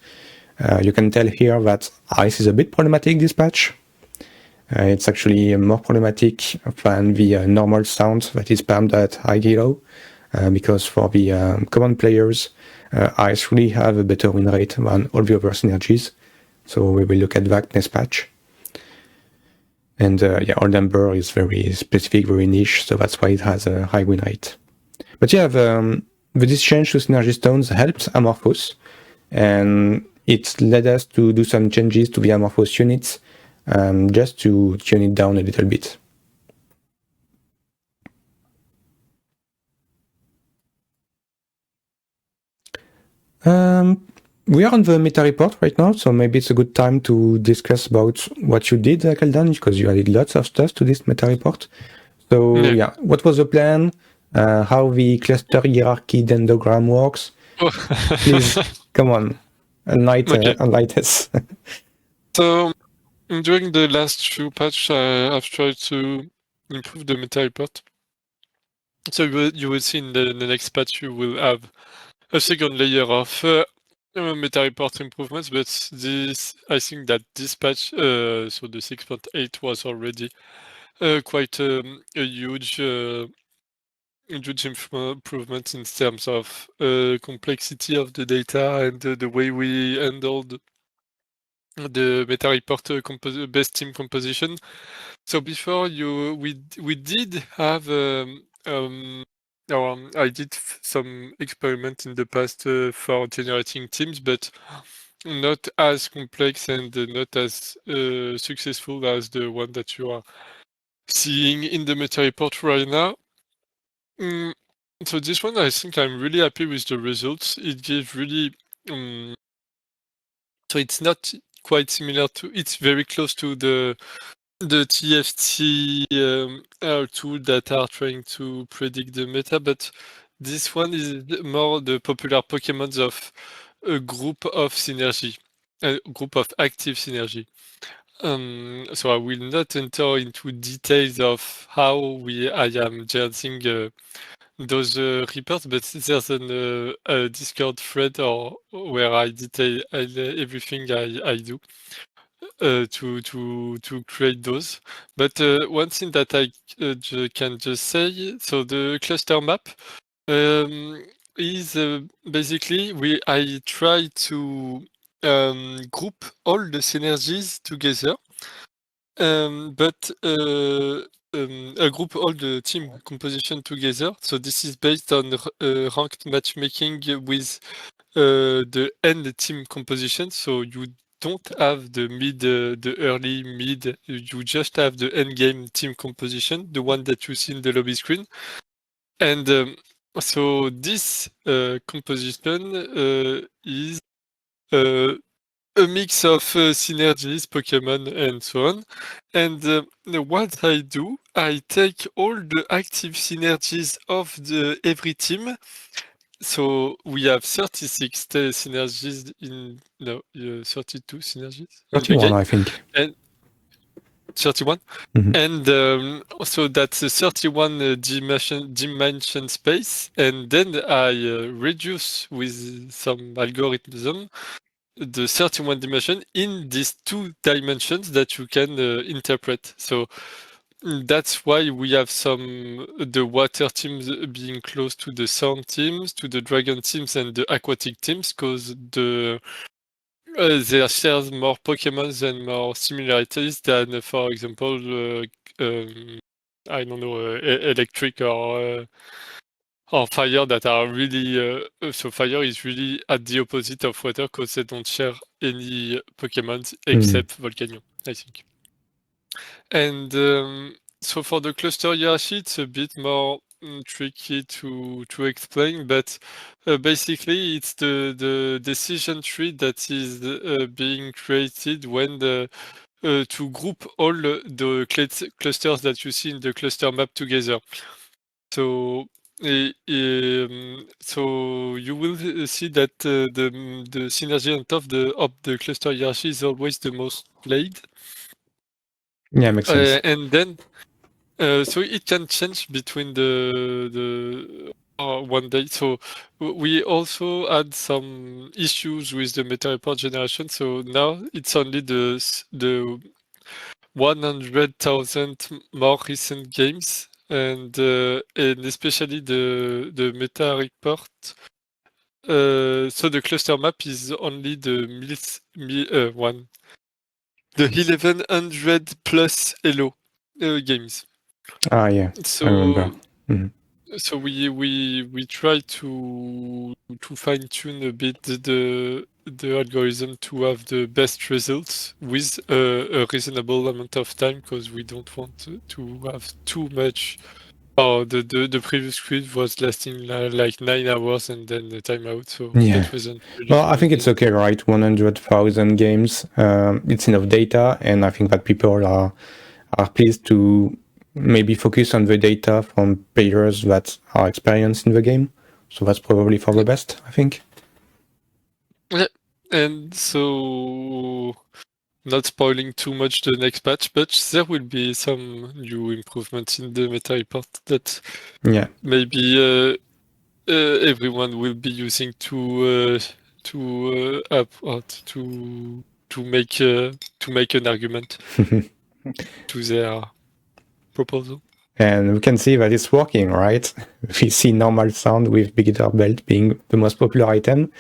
You can tell here that ice is a bit problematic this patch. It's actually more problematic than the normal sound that is spammed at high elo, because for the common players, ice really have a better win rate than all the other synergies. So we will look at that next patch. And Old Ember is very specific, very niche, so that's why it has a high win rate. But yeah, this change to Synergy Stones helped Amorphous, and it led us to do some changes to the Amorphous units, just to tune it down a little bit. We are on the meta report right now, so maybe it's a good time to discuss about what you did, Keldaan, because you added lots of stuff to this meta report. So yeah, what was the plan? How the cluster hierarchy dendrogram works? Please, come on, enlighten us. So during the last few patches, I've tried to improve the meta report. So you will see in the next patch you will have a second layer of meta report improvements, but I think that this patch, so the 6.8 was already quite a huge improvement in terms of complexity of the data and the way we handled the meta report best team composition. So before we did have I did some experiment in the past for generating teams, but not as complex and not as successful as the one that you are seeing in the meta report right now. So this one, I think I'm really happy with the results. It gives really so it's not quite similar to. It's very close to the TFT tool that are trying to predict the meta, but this one is more the popular Pokemons of a group of synergy, a group of active synergy. So I will not enter into details of how I am generating those reports, but there's a Discord thread where I detail everything I do to create those. But one thing that I can just say, so the cluster map is basically I try to group all the synergies together, but I group all the team composition together. So this is based on ranked matchmaking with the end team composition. So you don't have the early mid. You just have the end game team composition, the one that you see in the lobby screen. And so this composition is a mix of synergies, Pokemon, and so on. And what I do, I take all the active synergies of every team. So we have 36 synergies 32 synergies 31, I think. And 31. Mm-hmm. And so that's a 31 dimension space. And then I reduce with some algorithm the 31 dimension in these 2 dimensions that you can interpret. So that's why we have the water teams being close to the sound teams, to the dragon teams and the aquatic teams, because they share more Pokemon and more similarities than, for example, I don't know, electric or fire that are really. So fire is really at the opposite of water because they don't share any Pokemon except Volcanion, I think. And so for the cluster hierarchy, it's a bit more tricky to explain, but basically it's the decision tree that is being created when to group all the clusters that you see in the cluster map together. So so you will see that the synergy on top of the cluster hierarchy is always the most played. Yeah, makes sense. And then So it can change between the one day. So we also had some issues with the meta report generation. So now it's only the 100,000 more recent games, and especially the meta report. So the cluster map is only the the 1100 plus Elo games. Ah, yeah, I remember. So so we try to fine tune a bit the algorithm to have the best results with a reasonable amount of time, because we don't want to have too much. Oh, the previous script was lasting like 9 hours and then the timeout, so Yeah. that wasn't really Well, I think it's good. okay, right? 100,000 games. It's enough data, and I think that people are pleased to maybe focus on the data from players that are experienced in the game. So that's probably for the best, I think. Yeah, and so not spoiling too much the next patch, but there will be some new improvements in the meta report that Yeah. maybe everyone will be using to make an argument to their proposal. And we can see that it's working, right? We see normal sound with beginner belt being the most popular item.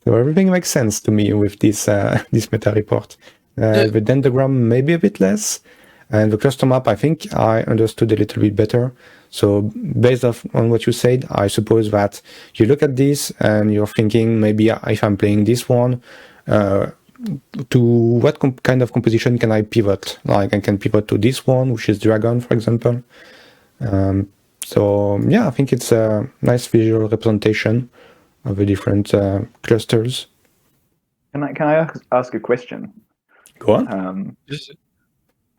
So everything makes sense to me with this this meta report. The dendrogram maybe a bit less, and the cluster map I think I understood a little bit better. So based on what you said, I suppose that you look at this and you're thinking maybe if I'm playing this one, to what kind of composition can I pivot? Like I can pivot to this one, which is dragon, for example. So yeah, I think it's a nice visual representation of the different clusters. Can I ask a question? Go on.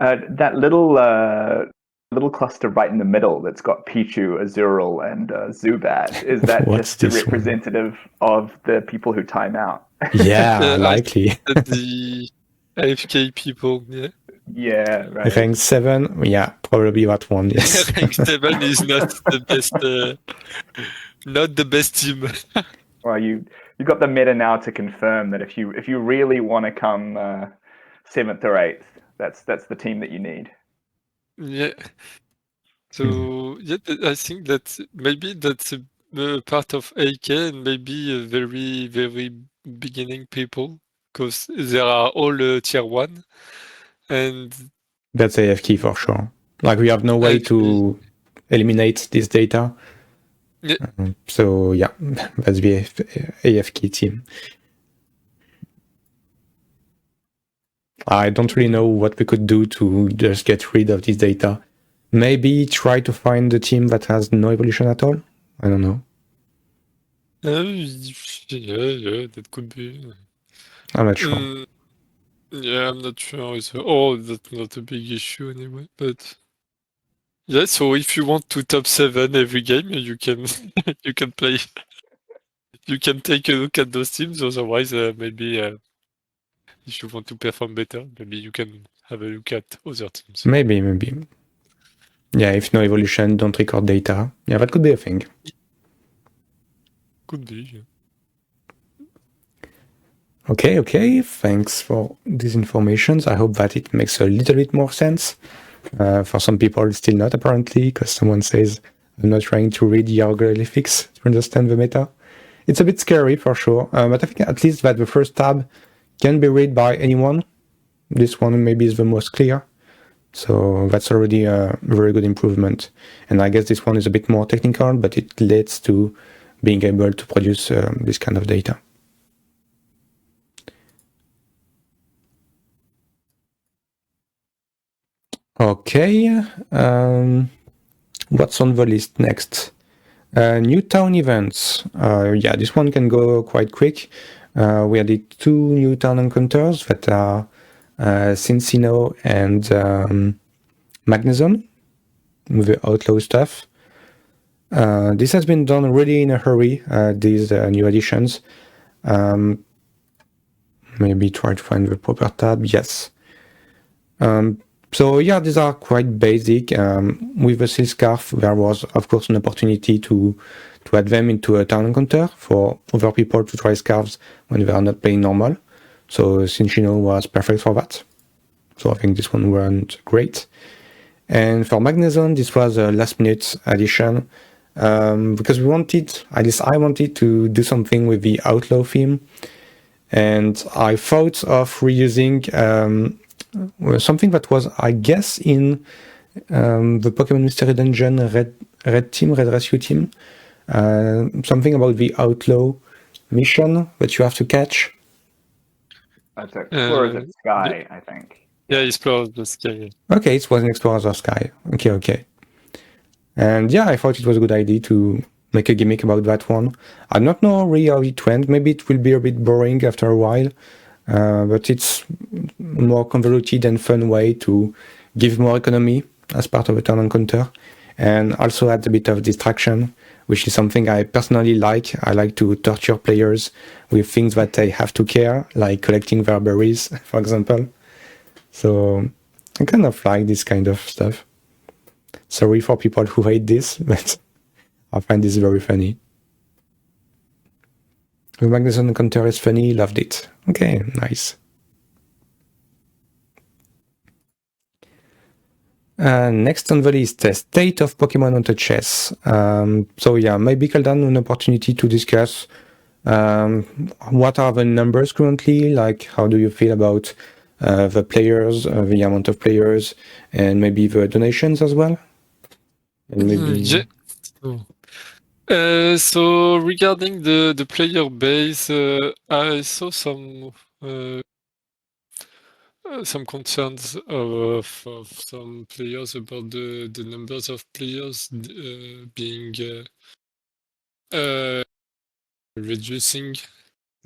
That little cluster right in the middle that's got Pichu, Azurill, and Zubat, is that What's just a this one? representative of the people who time out? Yeah, likely. The AFK people, yeah. Yeah, right. Rank 7, yeah, probably that one, yes. Rank 7 is not the best, not the best team. Well, you got the meta now to confirm that if you really want to come 7th or 8th, that's the team that you need. Yeah. So yeah, I think that maybe that's a part of AK and maybe a very, very beginning people, because they are all tier 1, and That's AFK for sure. Like we have no way to eliminate this data. Yeah. So yeah, that's the AFK team. I don't really know what we could do to just get rid of this data. Maybe try to find a team that has no evolution at all? I don't know. Yeah, that could be. I'm not sure. Yeah, I'm not sure either. Oh, that's not a big issue anyway, but yeah, so if you want to top 7 every game, you can you can play. You can take a look at those teams. Otherwise, maybe if you want to perform better, maybe you can have a look at other teams. Maybe. Yeah, if no evolution, don't record data. Yeah, that could be a thing. Could be, yeah. Okay. Thanks for these informations. I hope that it makes a little bit more sense. For some people, it's still not apparently, because someone says, I'm not trying to read hieroglyphics to understand the meta. It's a bit scary for sure, but I think at least that the first tab can be read by anyone. This one maybe is the most clear. So that's already a very good improvement. And I guess this one is a bit more technical, but it leads to being able to produce this kind of data. Okay, what's on the list next? New town events. Yeah, this one can go quite quick. We added 2 new town encounters that are Cincino and Magnezone with the outlaw stuff. This has been done really in a hurry, these new additions. Maybe try to find the proper tab. Yes. So yeah, these are quite basic. With the seal scarf, there was of course an opportunity to add them into a town encounter for other people to try scarves when they are not playing normal. So Cinchino was perfect for that. So I think this one went great. And for Magnezone, this was a last minute addition because we wanted, at least I wanted to do something with the Outlaw theme. And I thought of reusing something that was, I guess, in the Pokemon Mystery Dungeon Red Team, Red Rescue Team. Something about the Outlaw mission that you have to catch. That's Explorers of Sky, I think. Yeah, Explorers of Sky. Okay, it was an Explorers of Sky. Okay. And yeah, I thought it was a good idea to make a gimmick about that one. I don't know really how it went. Maybe it will be a bit boring after a while, but it's a more convoluted and fun way to give more economy as part of a turn encounter, and also add a bit of distraction, which is something I personally like. I like to torture players with things that they have to care, like collecting their berries, for example. So I kind of like this kind of stuff. Sorry for people who hate this, but I find this very funny. The Magnezone encounter is funny, loved it. Okay, nice. Next on the list, the state of Pokemon on the chess. So yeah, maybe Keldaan an opportunity to discuss what are the numbers currently, like how do you feel about the players, the amount of players, and maybe the donations as well? And maybe... So regarding the player base, I saw some concerns of some players about the numbers of players being reducing.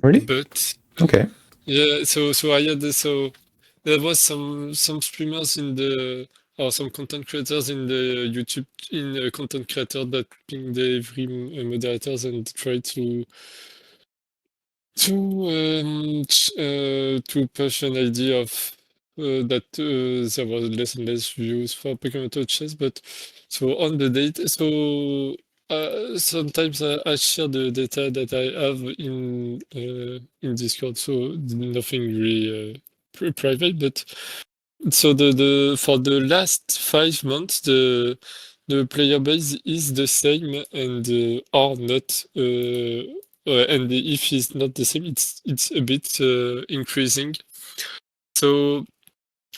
Really? But okay. Yeah, so I had there was some streamers or some content creators in the YouTube content creator that pinged every moderators and try to push an idea of that there was less and less views for Pokemon Chess, but so on the data, so sometimes I share the data that I have in Discord, so nothing really private, but so for the last 5 months the player base is the same and or not and if it's not the same, it's a bit increasing. So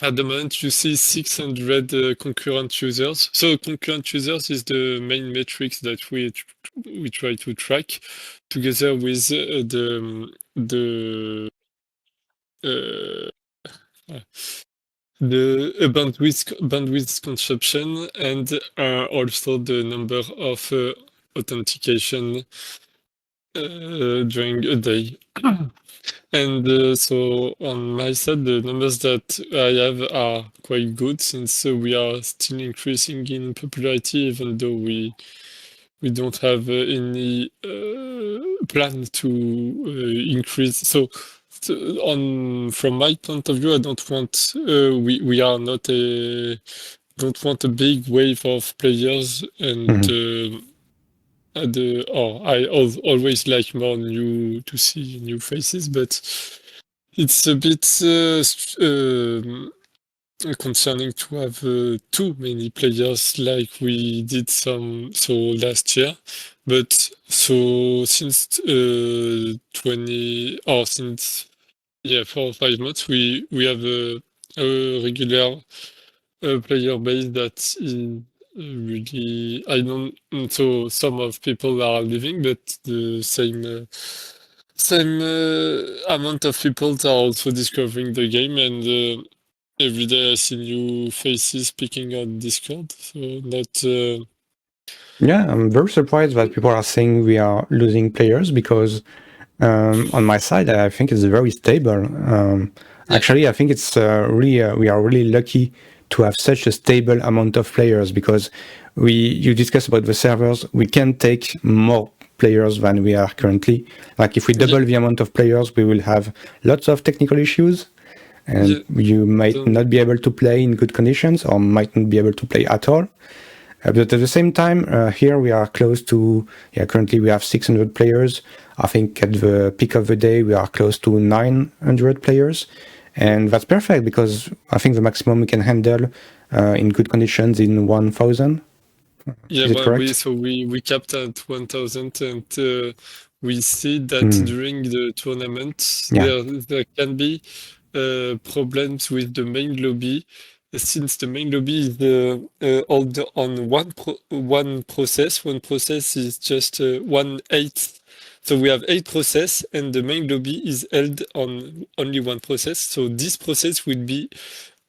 at the moment, you see 600 concurrent users. So concurrent users is the main metrics that we try to track, together with the bandwidth consumption and also the number of authentication during a day. And so on my side, the numbers that I have are quite good, since we are still increasing in popularity, even though we don't have any plan to increase. So from my point of view, I don't want we are not don't want a big wave of players, and I always like more to see new faces, but it's a bit concerning to have too many players like we did last year. But so since 4 or 5 months, we have a regular player base that is really, so some of people are leaving, but the same amount of people are also discovering the game, and every day I see new faces picking on Discord. So not. Yeah, I'm very surprised that people are saying we are losing players, because on my side, I think it's very stable. Actually, I think it's we are really lucky to have such a stable amount of players, because you discuss about the servers, we can take more players than we are currently. Like if we double the amount of players, we will have lots of technical issues, and you might not be able to play in good conditions or might not be able to play at all. But at the same time, here we are close to, currently we have 600 players. I think at the peak of the day, we are close to 900 players. And that's perfect because I think the maximum we can handle in good conditions in 1,000. Yeah, Is it correct? we capped at 1,000, and we see that during the tournament there can be problems with the main lobby, since the main lobby is on one process. One process is just 1/8. So we have 8 process, and the main lobby is held on only one process. So this process will be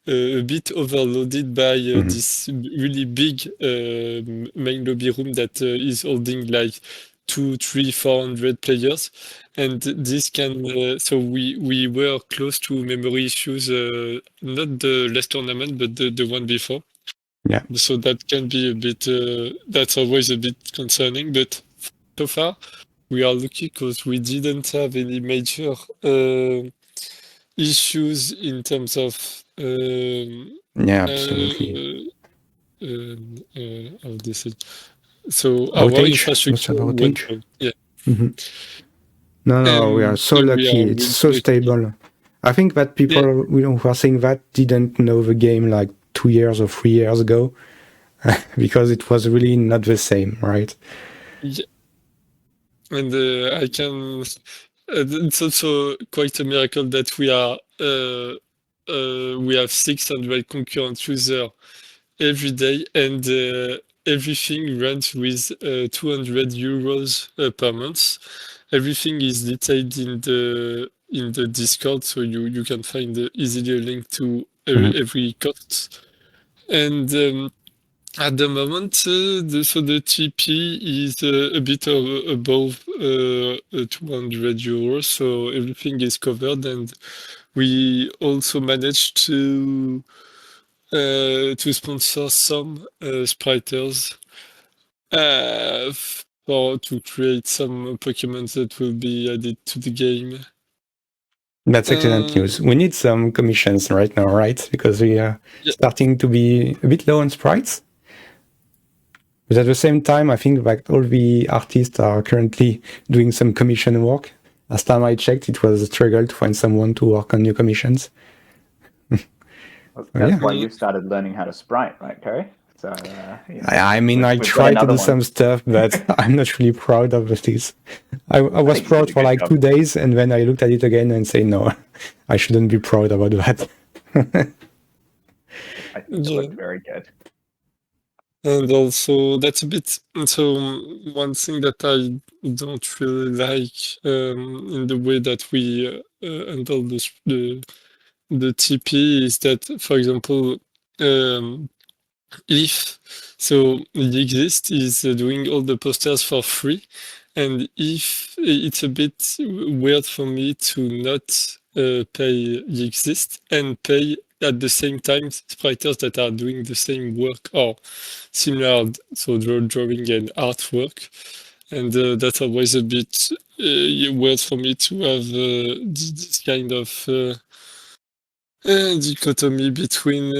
a bit overloaded by this really big main lobby room that is holding like 200, 300, 400 players, and this can so we were close to memory issues, not the last tournament but the one before. Yeah. So that can be a bit that's always a bit concerning, but so far we are lucky because we didn't have any major issues in terms of absolutely. How this is. So our Outage? infrastructure went down. Yeah. No, we are so lucky. It's so stable. I think that people who are saying that didn't know the game like 2 years or 3 years ago because it was really not the same, right? Yeah. And I can. It's also quite a miracle that we have 600 concurrent users every day, and everything runs with 200 euros per month. Everything is detailed in the Discord, so you can find easily a link to every cost. And at the moment, the TP is a bit above 200 euros, so everything is covered, and we also managed to sponsor some spriters to create some Pokemon that will be added to the game. That's excellent news. We need some commissions right now, right? Because we are starting to be a bit low on sprites. But at the same time, I think that all the artists are currently doing some commission work. Last time I checked, it was a struggle to find someone to work on new commissions. That's why you started learning how to sprite, right, Kerry? So, I mean, I tried to do some stuff, but I'm not really proud of this. I was proud for like 2 days, and then I looked at it again and say, no, I shouldn't be proud about that. I think it looked very good. And also, that's a bit. So, one thing that I don't really like in the way that we handle the TP is that, for example, if so, Yixist is doing all the posters for free, and if it's a bit weird for me to not pay Yixist and pay at the same time writers that are doing the same work or similar, so drawing and artwork, and that's always a bit weird for me to have this kind of dichotomy between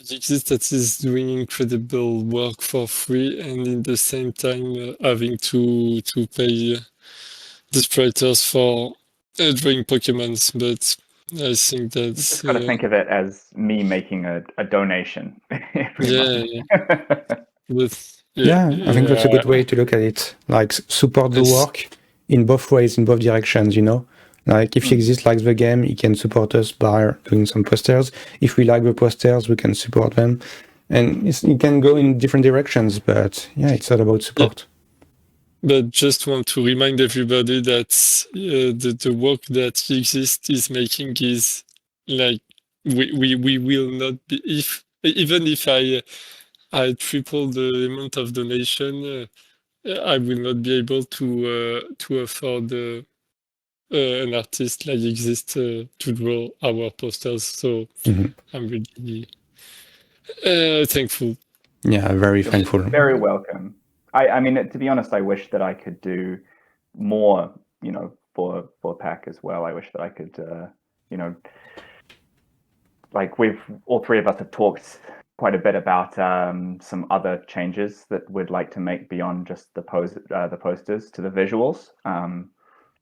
Yixist that is doing incredible work for free and in the same time having to pay the writers for drawing Pokemons, but I think that's... You just got to think of it as me making a donation every month. I think that's a good way to look at it. Like, support the work in both ways, in both directions, you know? Like, if Yixist likes the game, he can support us by doing some posters. If we like the posters, we can support them. And it can go in different directions, but it's all about support. But just want to remind everybody that the work that Yixist is making is like we will not be even if I triple the amount of donation, I will not be able to afford an artist like Yixist to draw our posters. So I'm really thankful. Yeah, very thankful. Very welcome. I mean, to be honest, I wish that I could do more, for PAC as well. I wish that I could, like all three of us have talked quite a bit about some other changes that we'd like to make beyond just the posters to the visuals.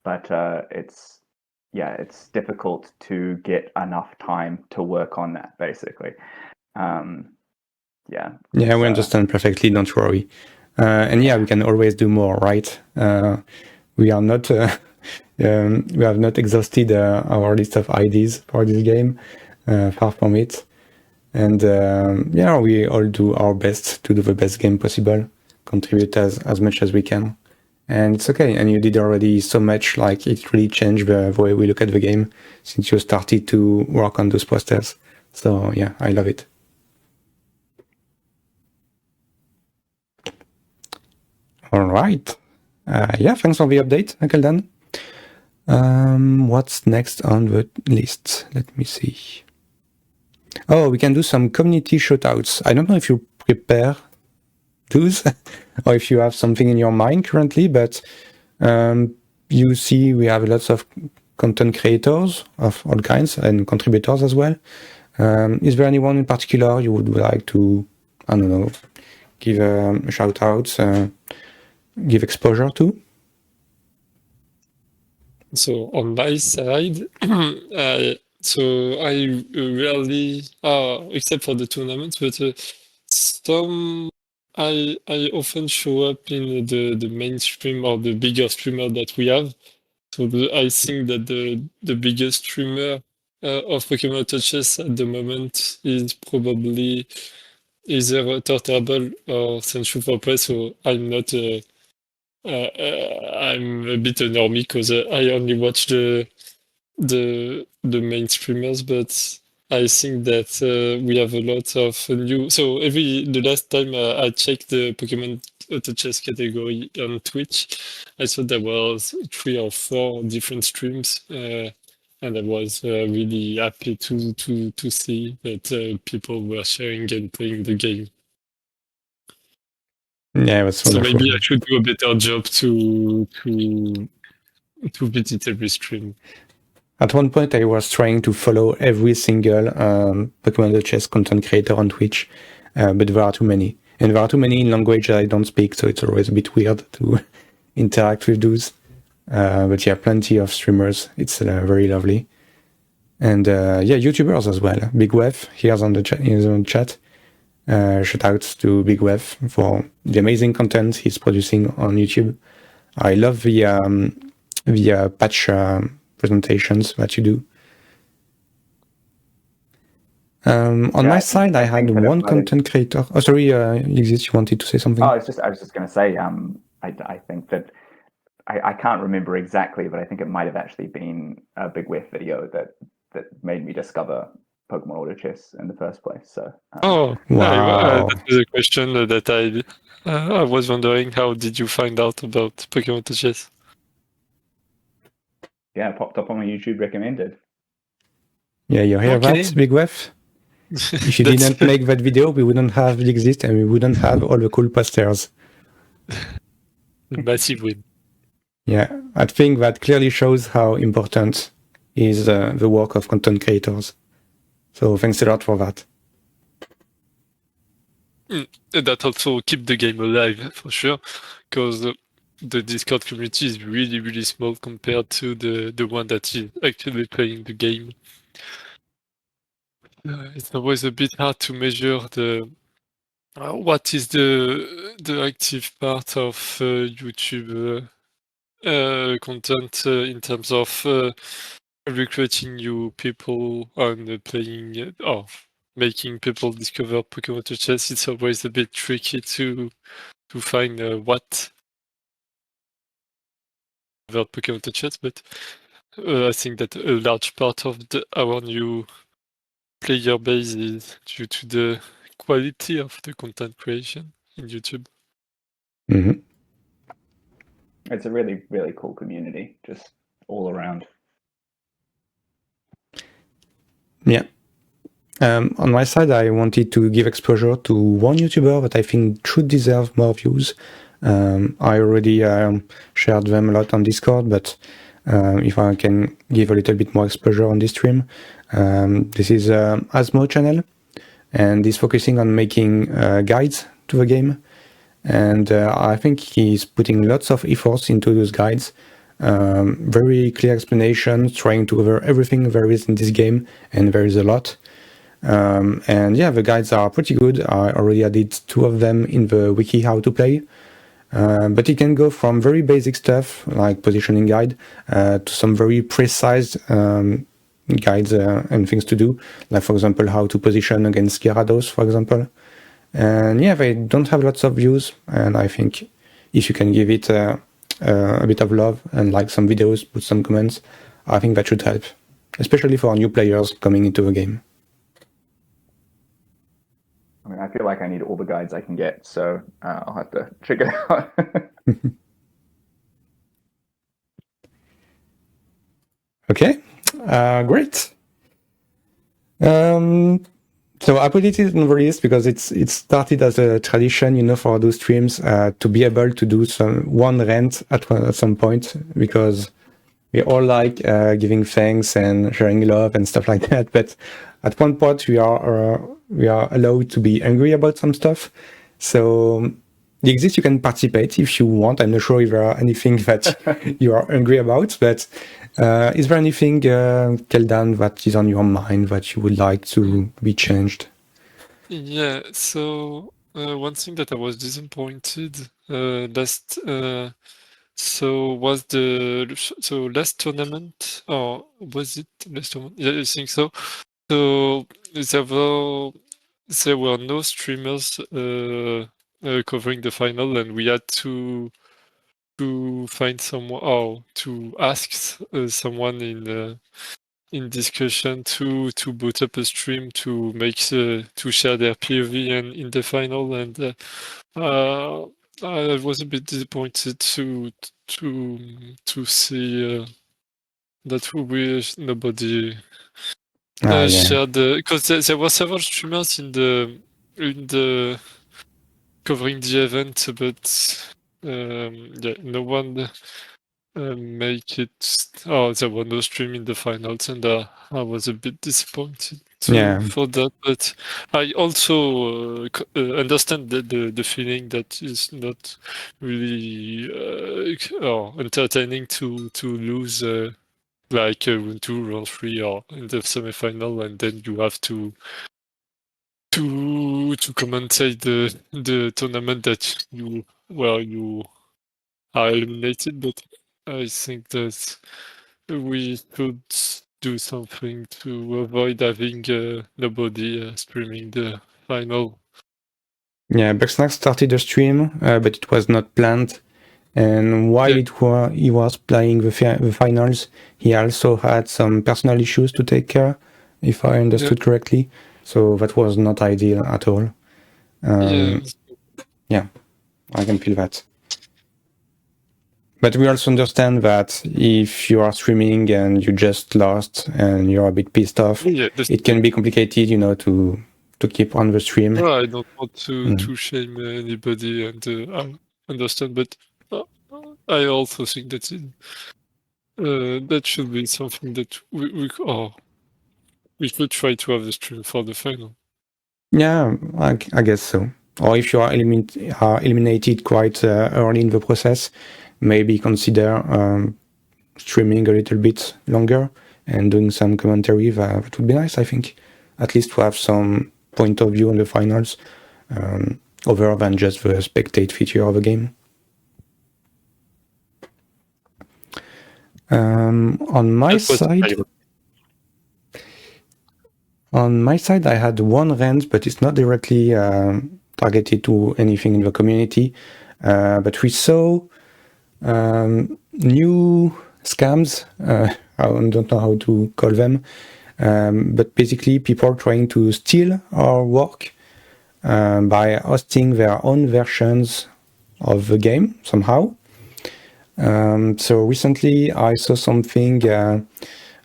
But it's difficult to get enough time to work on that, basically. Yeah, we understand perfectly. Don't worry. And we can always do more, right? We are not. We have not exhausted our list of ideas for this game. Far from it. And we all do our best to do the best game possible, contribute as much as we can. And it's okay. And you did already so much, like it really changed the way we look at the game since you started to work on those posters. So yeah, I love it. All right. Thanks for the update, Keldaan. What's next on the list? Let me see. Oh, we can do some community shoutouts. I don't know if you prepare those or if you have something in your mind currently, but you see we have lots of content creators of all kinds and contributors as well. Is there anyone in particular you would like to, I don't know, give a shout out, give exposure to? So on my side, so I rarely, except for the tournaments, but I often show up in the mainstream or the bigger streamer that we have. So I think that the biggest streamer of Pokemon Touches at the moment is probably either Turtable or Senshu for Press. So I'm not. I'm a bit a normie because I only watch the main streamers, but I think that we have a lot of new. So the last time I checked the Pokemon Auto Chess category on Twitch, I saw there was 3 or 4 different streams, and I was really happy to see that people were sharing and playing the game. Yeah, that's wonderful. So maybe I should do a better job to visit every stream. At one point, I was trying to follow every single Pokemon Chess content creator on Twitch, but there are too many. And there are too many in language I don't speak, so it's always a bit weird to interact with those. But yeah, plenty of streamers. It's very lovely. And YouTubers as well. Big Wef, here's on the chat. Shout out to Big Wef for the amazing content he's producing on YouTube. I love the patch presentations that you do. On my side, I had one content creator. Oh, sorry, Yixist, you wanted to say something? Oh, I was just going to say, I think that I can't remember exactly, but I think it might have actually been a Big Wef video that made me discover Pokemon Auto Chess in the first place. So. Wow! That was a question that I was wondering. How did you find out about Pokemon Auto Chess? Yeah, it popped up on my YouTube recommended. Yeah, you hear that, Big Wef? If you didn't make that video, we wouldn't have Yixist and we wouldn't have all the cool posters. Massive win. Yeah, I think that clearly shows how important is the work of content creators. So thanks a lot for that. And that also keep the game alive, for sure, because the Discord community is really, really small compared to the one that is actually playing the game. It's always a bit hard to measure what is the active part of YouTube content in terms of recruiting new people and playing or making people discover Pokemon Chess. It's always a bit tricky to find what about Pokemon Chess, but I think that a large part of our new player base is due to the quality of the content creation in YouTube. Mm-hmm. It's a really, really cool community, just all around. Yeah. On my side, I wanted to give exposure to one YouTuber that I think should deserve more views. I already shared them a lot on Discord, but if I can give a little bit more exposure on this stream. This is Asmo channel, and he's focusing on making guides to the game. And I think he's putting lots of efforts into those guides. Very clear explanations, trying to cover everything there is in this game, and there is a lot. And yeah, the guides are pretty good. I already added 2 of them in the wiki how to play. But it can go from very basic stuff like positioning guide to some very precise guides and things to do, like for example how to position against Gyarados, for example. And yeah, they don't have lots of views, and I think if you can give it a bit of love and like some videos, put some comments, I think that should help, especially for new players coming into the game. I mean, I feel like I need all the guides I can get, so I'll have to check it out. Okay, great. So I put it in the list because it started as a tradition, for those streams to be able to do one rant at some point, because we all like giving thanks and sharing love and stuff like that. But at one point we are allowed to be angry about some stuff. So Yixist, you can participate if you want. I'm not sure if there are anything that you are angry about, but is there anything, Keldaan, that is on your mind that you would like to be changed? Yeah, so one thing that I was disappointed last last tournament, or was it last tournament? Yeah, I think so. So there were no streamers covering the final, and we had to find someone, or to ask someone in discussion to boot up a stream to make to share their POV and in the final, and I was a bit disappointed to see that nobody shared because there were several streamers in the covering the event, but yeah, no one make it. Oh, there was no stream in the finals, and I was a bit disappointed for that. But I also understand the feeling that is not really entertaining to lose like round 2, round 3, or in the semi-final, and then you have to commentate the tournament that you are eliminated. But I think that we should do something to avoid having nobody streaming the final. Yeah, Bugsnax started a stream, but it was not planned. And while he was playing the finals, he also had some personal issues to take care, if I understood correctly. So that was not ideal at all. Yeah, I can feel that. But we also understand that if you are streaming and you just lost and you're a bit pissed off, it can be complicated, to keep on the stream. No, I don't want to shame anybody, and I understand, but I also think that that should be something that we could try to have a stream for the final. Yeah, I guess so. Or if you are eliminated quite early in the process, maybe consider streaming a little bit longer and doing some commentary. That would be nice, I think. At least to have some point of view on the finals, other than just the spectate feature of the game. On my side, I had one rant, but it's not directly targeted to anything in the community. But we saw new scams. I don't know how to call them. But basically, people trying to steal our work by hosting their own versions of the game somehow. So recently, I saw something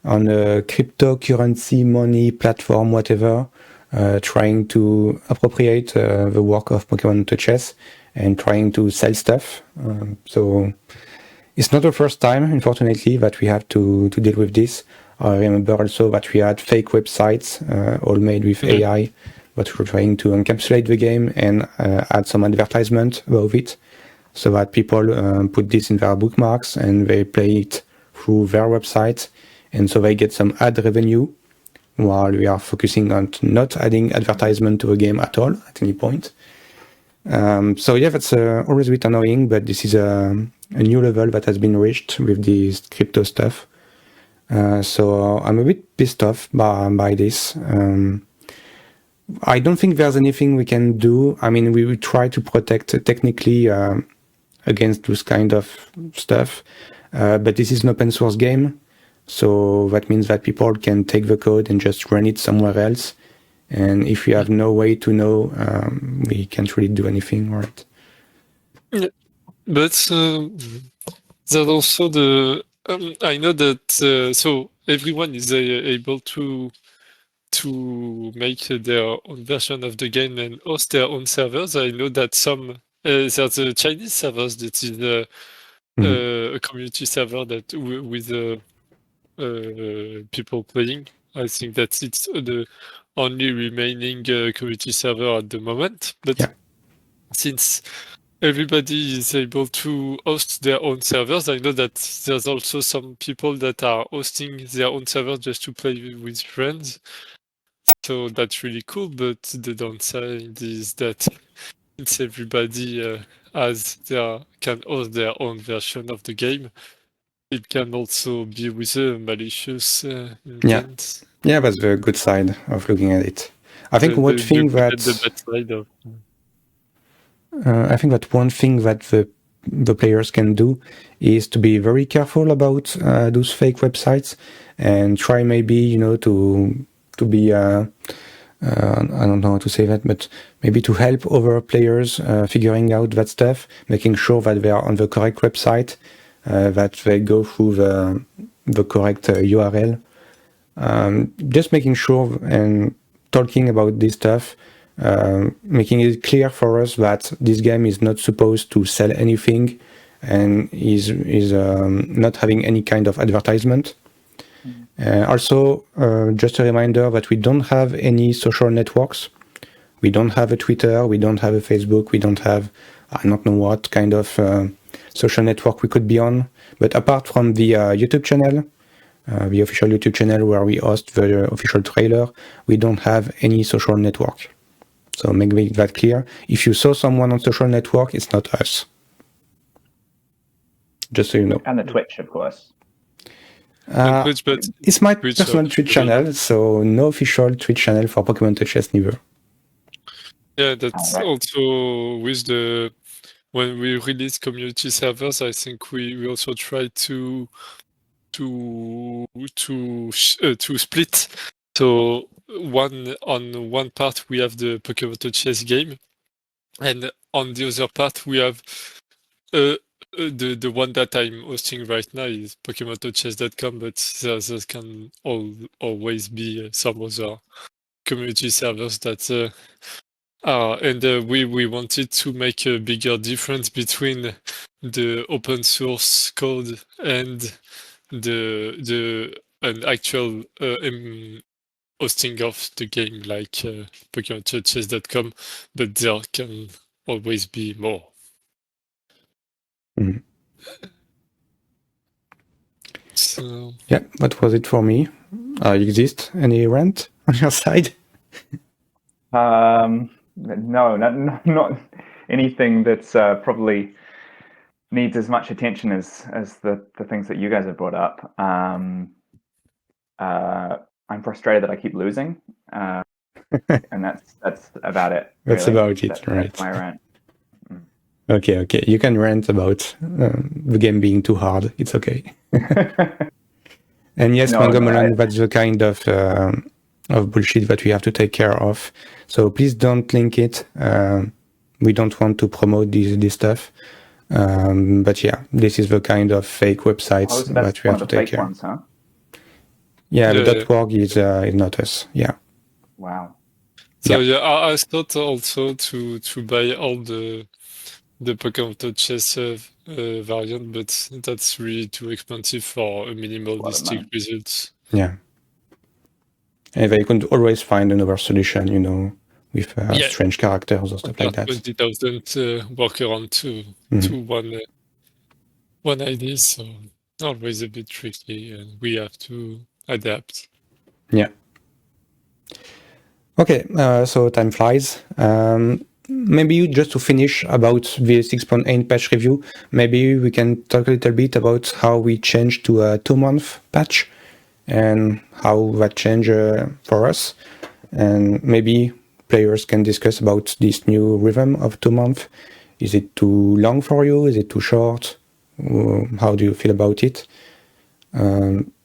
on a cryptocurrency money platform, whatever, trying to appropriate the work of Pokemon Chess and trying to sell stuff. So It's not the first time, unfortunately, that we have to deal with this. I remember also that we had fake websites, all made with AI, but we're trying to encapsulate the game and add some advertisement above it, so that people put this in their bookmarks and they play it through their website, and so they get some ad revenue, while we are focusing on not adding advertisement to the game at all at any point. So yeah, that's always a bit annoying, but this is a new level that has been reached with this crypto stuff. So I'm a bit pissed off by this. I don't think there's anything we can do. I mean, we will try to protect technically against this kind of stuff, but this is an open source game, so that means that people can take the code and just run it somewhere else. And if we have no way to know, we can't really do anything, right? Yeah. But there's also the I know that so everyone is able to make their own version of the game and host their own servers. I know that some there's a Chinese servers that is a community server that with people playing. I think that it's the only remaining community server at the moment. But since everybody is able to host their own servers, I know that there's also some people that are hosting their own servers just to play with friends. So that's really cool, but the downside is that since everybody can host their own version of the game, it can also be with a malicious intent. Yeah, that's the good side of looking at it. I think one thing that one thing that the players can do is to be very careful about those fake websites and try maybe to be I don't know how to say that, but maybe to help other players figuring out that stuff, making sure that they are on the correct website, that they go through the correct URL. Just making sure and talking about this stuff, making it clear for us that this game is not supposed to sell anything and is not having any kind of advertisement. Also, just a reminder that we don't have any social networks. We don't have a Twitter, we don't have a Facebook, we don't have, I don't know what kind of social network we could be on. But apart from the YouTube channel, the official YouTube channel where we host the official trailer, we don't have any social network. So make that clear. If you saw someone on social network, it's not us. Just so you know. And the Twitch, of course. Twitch, but it's my personal Twitch channel, so no official Twitch channel for Pokemon Chess neither. Yeah, that's also with when we release community servers, I think we also try to split. So on one part we have the Pokemon Chess game, and on the other part we have the one that I'm hosting right now is PokemonChess.com, but there can always be some other community servers that and we wanted to make a bigger difference between the open source code and an actual hosting of the game like PokemonChess.com, but there can always be more. Mm. So yeah, that was it for me. Yixist any rant on your side? No, not anything that's probably needs as much attention as the things that you guys have brought up. I'm frustrated that I keep losing, and that's about it. That's really. about it, right? That's my rant. Okay. You can rant about the game being too hard. It's okay. And yes, Mangomelan, that's the kind of bullshit that we have to take care of. So please don't link it. We don't want to promote this stuff. But yeah, this is the kind of fake websites that we have to take care of. Huh? Yeah, the .org is not us. Yeah. Wow. So yeah, I thought also to buy all the Poker Chess variant, but that's really too expensive for a minimalistic results. Yeah. And they could always find another solution, with strange characters or stuff like that. 20,000 workaround to one idea, so always a bit tricky, and we have to adapt. Yeah. Okay, so time flies. Maybe just to finish about the 6.8 patch review, maybe we can talk a little bit about how we changed to a 2-month patch and how that changed for us. And maybe players can discuss about this new rhythm of 2 months. Is it too long for you? Is it too short? How do you feel about it?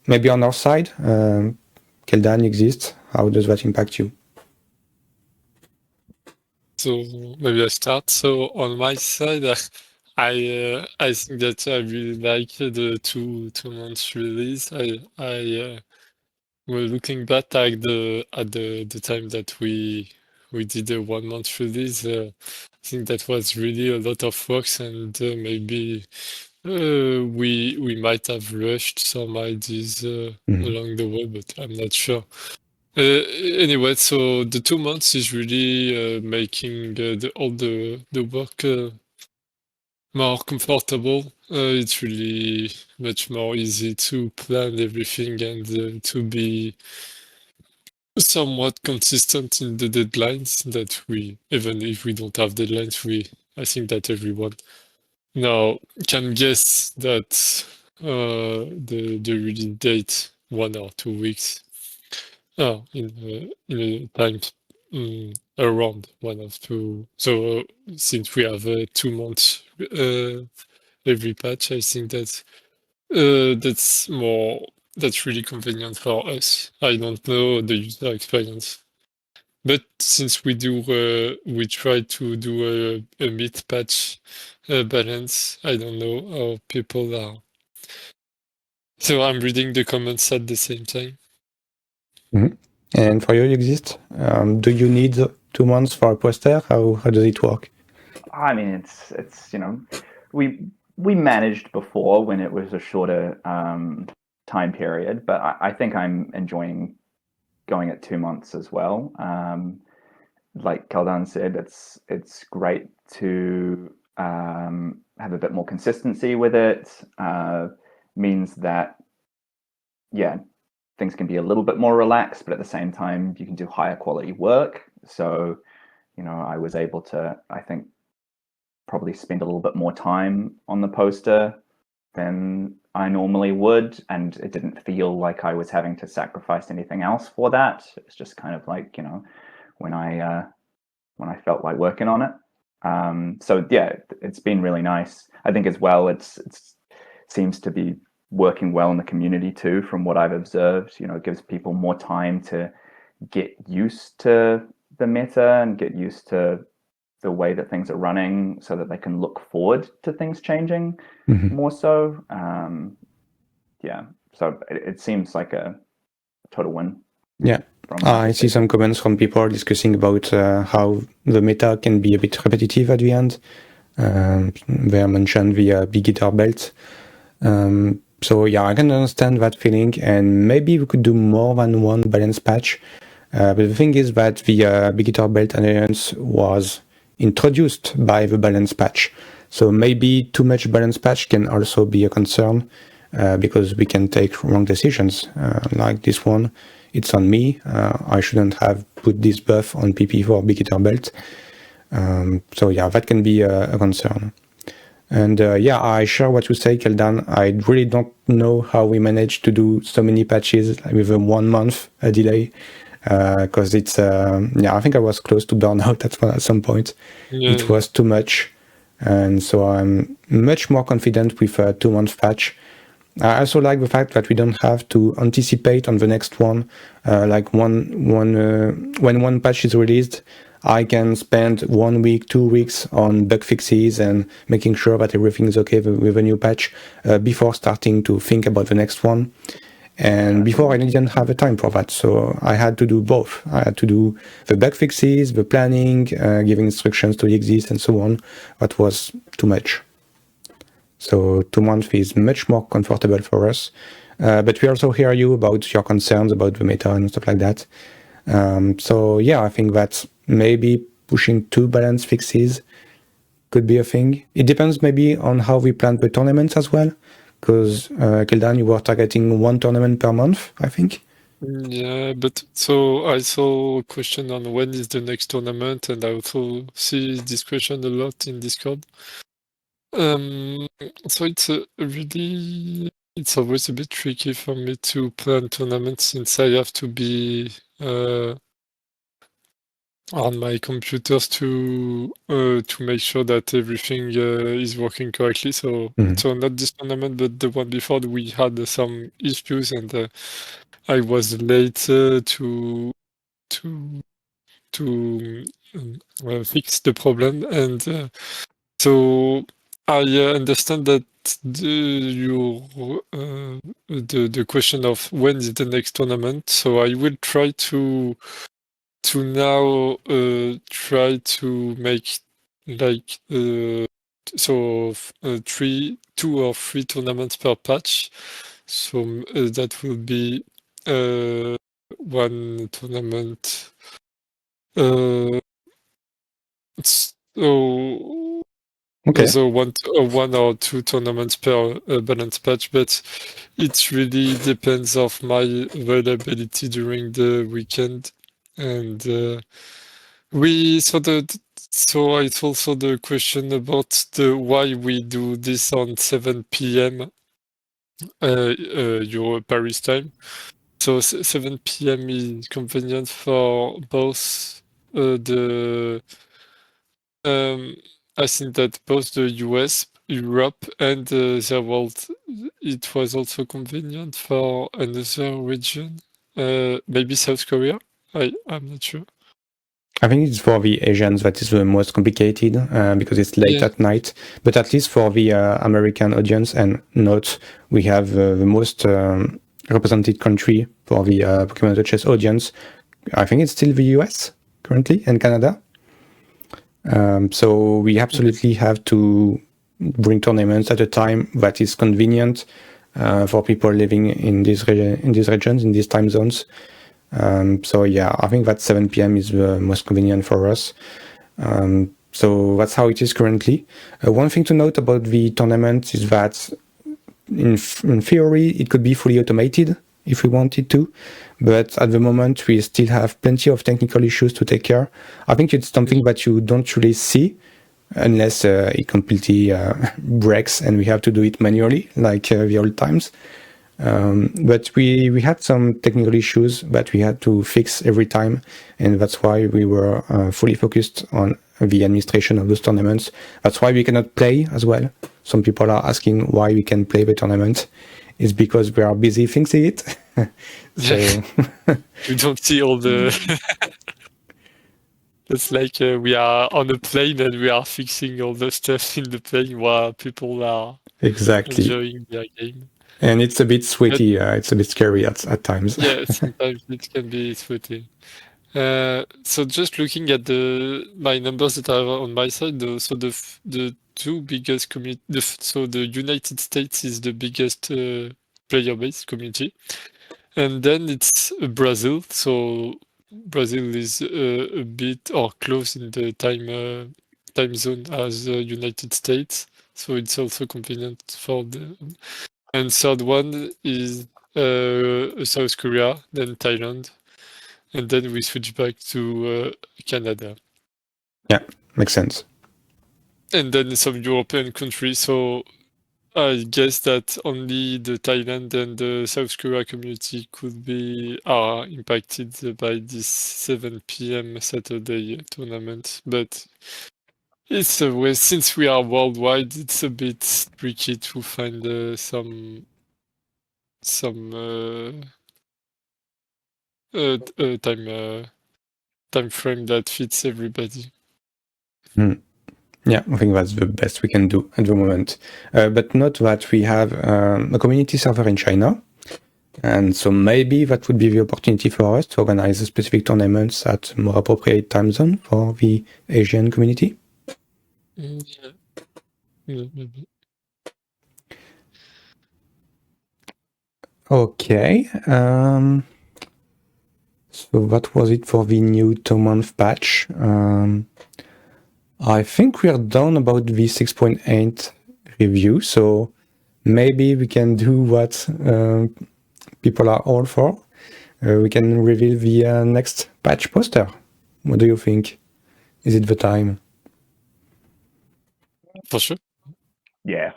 Maybe on our side, Keldaan, Yixist. How does that impact you? So maybe I start. So on my side, I think that I really like the two months release. I we're looking back at the time that we did a 1 month release. I think that was really a lot of work, and maybe we might have rushed some ideas along the way, but I'm not sure. Anyway, so the 2 months is really making all the work more comfortable. It's really much more easy to plan everything and to be somewhat consistent in the deadlines that even if we don't have deadlines, I think that everyone now can guess that the release date 1 or 2 weeks in a time around 1 or 2. So since we have 2 months every patch, I think that's really convenient for us. I don't know the user experience, but since we try to do a mid-patch balance, I don't know how people are. So I'm reading the comments at the same time. Mm-hmm. And for you, Yixist, do you need 2 months for a poster? How does it work? I mean, it's we managed before when it was a shorter time period, but I think I'm enjoying going at 2 months as well. Like Keldaan said, it's great to have a bit more consistency with it. Means that, yeah, things can be a little bit more relaxed, but at the same time, you can do higher quality work. So, I was able to, I think, probably spend a little bit more time on the poster than I normally would, and it didn't feel like I was having to sacrifice anything else for that. It's just kind of like, when I felt like working on it. So yeah, it's been really nice. I think as well, it seems to be working well in the community too, from what I've observed. It gives people more time to get used to the meta and get used to the way that things are running, so that they can look forward to things changing more so. Yeah, so it seems like a total win. Yeah. I see some comments from people discussing about how the meta can be a bit repetitive at the end. They mentioned the beginner belt. So yeah, I can understand that feeling, and maybe we could do more than one balance patch. But the thing is that the beginner belt alliance was introduced by the balance patch. So maybe too much balance patch can also be a concern, because we can take wrong decisions. Like this one, it's on me. I shouldn't have put this buff on PP for beginner belt. So yeah, that can be a concern. And yeah, I share what you say, Keldaan. I really don't know how we managed to do so many patches with a 1 month delay. Because it's, I think I was close to burnout at some point. Yeah. It was too much. And so I'm much more confident with a 2 month patch. I also like the fact that we don't have to anticipate on the next one. Like when one patch is released, I can spend 1 week, 2 weeks on bug fixes and making sure that everything is okay with a new patch before starting to think about the next one. And before I didn't have the time for that, so I had to do both. I had to do the bug fixes, the planning, giving instructions to Yixist and so on. That was too much. So 2 months is much more comfortable for us. But we also hear you about your concerns about the meta and stuff like that. So yeah, I think that maybe pushing 2 balance fixes could be a thing. It depends maybe on how we plan the tournaments as well. Because Keldaan, you were targeting 1 tournament per month, I think. Yeah, but so I saw a question on when is the next tournament, and I also see this question a lot in Discord. So it's always a bit tricky for me to plan tournaments since I have to be on my computers to make sure that everything is working correctly. So so not this tournament, but the one before, we had some issues, and I was late to fix the problem, and so I understand that the question of when is the next tournament. So I will try to now try to make like 2 or 3 tournaments per patch. So that will be 1 tournament. So 1 or 2 tournaments per balance patch, but it really depends of my availability during the weekend. And so it's also the question about why we do this on 7 p.m. Euro Paris time. So 7 p.m. is convenient for both I think that both the US, Europe, and the world, it was also convenient for another region, maybe South Korea. I'm not sure. I think it's for the Asians that is the most complicated because it's late at night. But at least for the American audience and note, we have the most represented country for the Pokemon Chess audience. I think it's still the US currently and Canada. So we absolutely have to bring tournaments at a time that is convenient for people living in these regions, in these time zones. So yeah, I think that 7 p.m. is the most convenient for us. So that's how it is currently. One thing to note about the tournament is that in theory, it could be fully automated if we wanted to, but at the moment we still have plenty of technical issues to take care. I think it's something that you don't really see unless it completely breaks and we have to do it manually like the old times. But we had some technical issues that we had to fix every time, and that's why we were fully focused on the administration of those tournaments. That's why we cannot play as well. Some people are asking why we can play the tournament. It's because we are busy fixing it. So you don't see all the... It's like we are on a plane and we are fixing all the stuff in the plane while people are enjoying their game. And it's a bit sweaty. It's a bit scary at times. Yeah, sometimes it can be sweaty. So just looking at my numbers that are on my side, so the 2 biggest community, so the United States is the biggest player base community, and then it's Brazil. So Brazil is a bit or close in the time zone as the United States, so it's also convenient for the. And third one is South Korea, then Thailand. And then we switch back to Canada. Yeah, makes sense. And then some European countries. So I guess that only the Thailand and the South Korea community are impacted by this 7 p.m. Saturday tournament. But it's a way, since we are worldwide, it's a bit tricky to find some time frame that fits everybody. Yeah, I think that's the best we can do at the moment. But note that we have a community server in China. And so maybe that would be the opportunity for us to organize specific tournaments at more appropriate time zone for the Asian community. Yeah. Maybe. Okay. So that was it for the new 2-month patch. I think we are done about the 6.8 review, so maybe we can do what people are all for. We can reveal the next patch poster. What do you think? Is it the time? For sure. Yeah,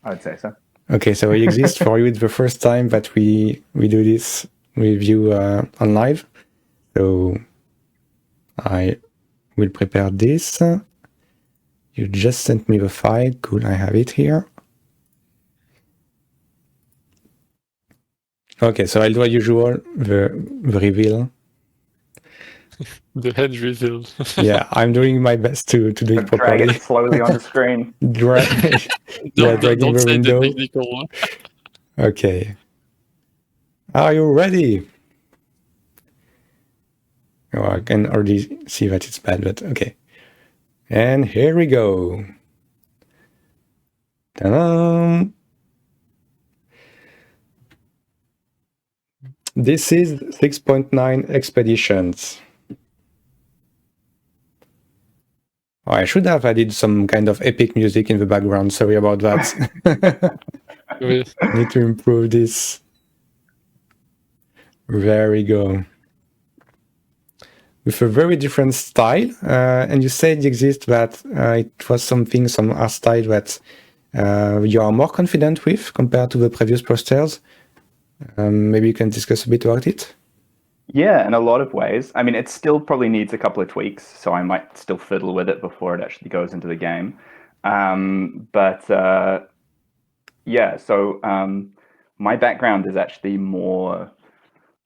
I'd say so. Okay, so Yixist, for you, it's the first time that we do this review on live. So I will prepare this. You just sent me the file. Cool, I have it here. Okay, so I'll do as usual, the reveal. The head reveal. Yeah, I'm doing my best to do it Drag properly. it slowly on the screen. Dragging don't the say window. the technical one. Okay. Are you ready? Oh, I can already see that it's bad, but okay. And here we go. Ta-da! This is 6.9 Expeditions. Oh, I should have added some kind of epic music in the background. Sorry about that. Need to improve this. There we go. With a very different style. And you said Yixist that it was some art style that you are more confident with compared to the previous posters. Maybe you can discuss a bit about it. Yeah, in a lot of ways. I mean, it still probably needs a couple of tweaks, so I might still fiddle with it before it actually goes into the game. Yeah, so my background is actually more